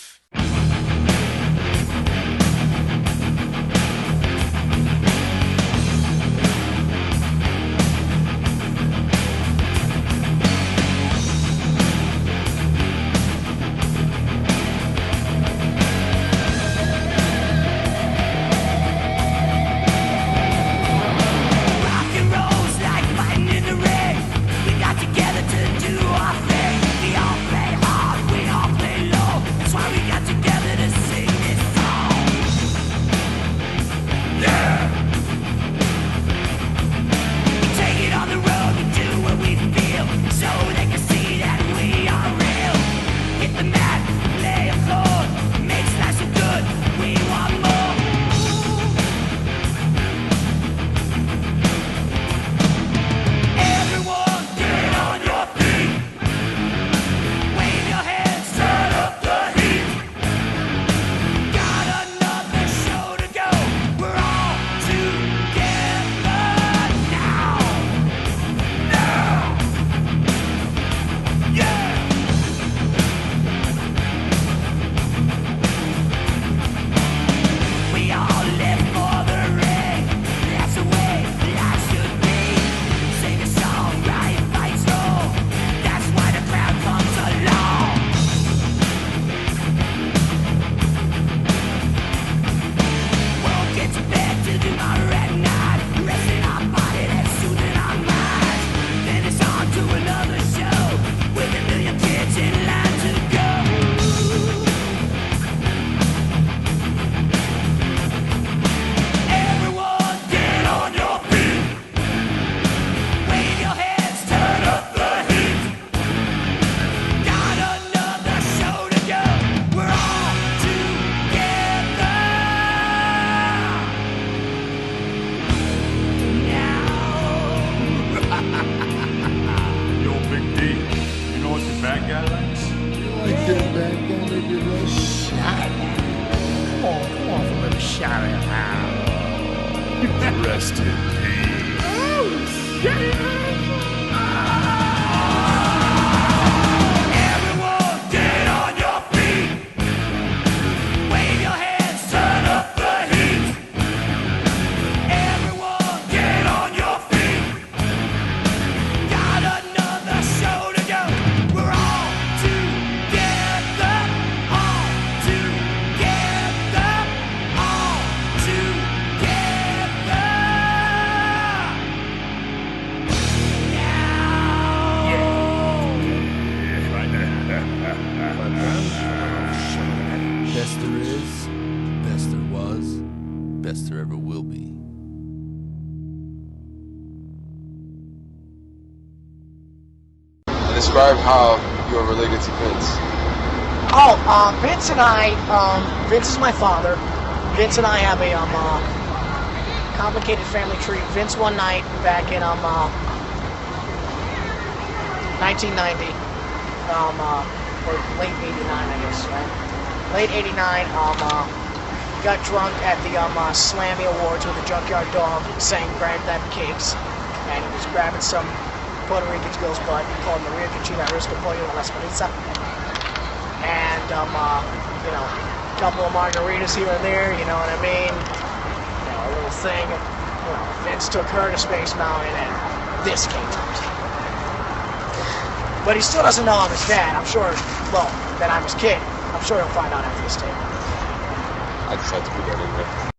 Rest in peace. Oh, shit! Everyone get on your feet. Wave your hands, turn up the heat. Everyone get on your feet. Got another show to go. We're all together, all together, all together. Best there is, best there was, best there ever will be. Describe how you're related to Vince. Vince and I, Vince is my father. Vince and I have a complicated family tree. Vince one night back in 1990, or late 89, I guess, right? Late 89, got drunk at the Slammy Awards with a Junkyard Dog, sang Baghdad Cakes, and he was grabbing some Puerto Rican girl's butt, called Maria Conchita Risco Pollo de las Marisa. And, you know, a couple of margaritas here and there, you know what I mean? You know, a little thing. You know, Vince took her to Space Mountain, and this came out. But he still doesn't know I'm his dad. I'm sure, well, that I'm his kid. I'm sure he'll find out after this tape. I just had to put that in there.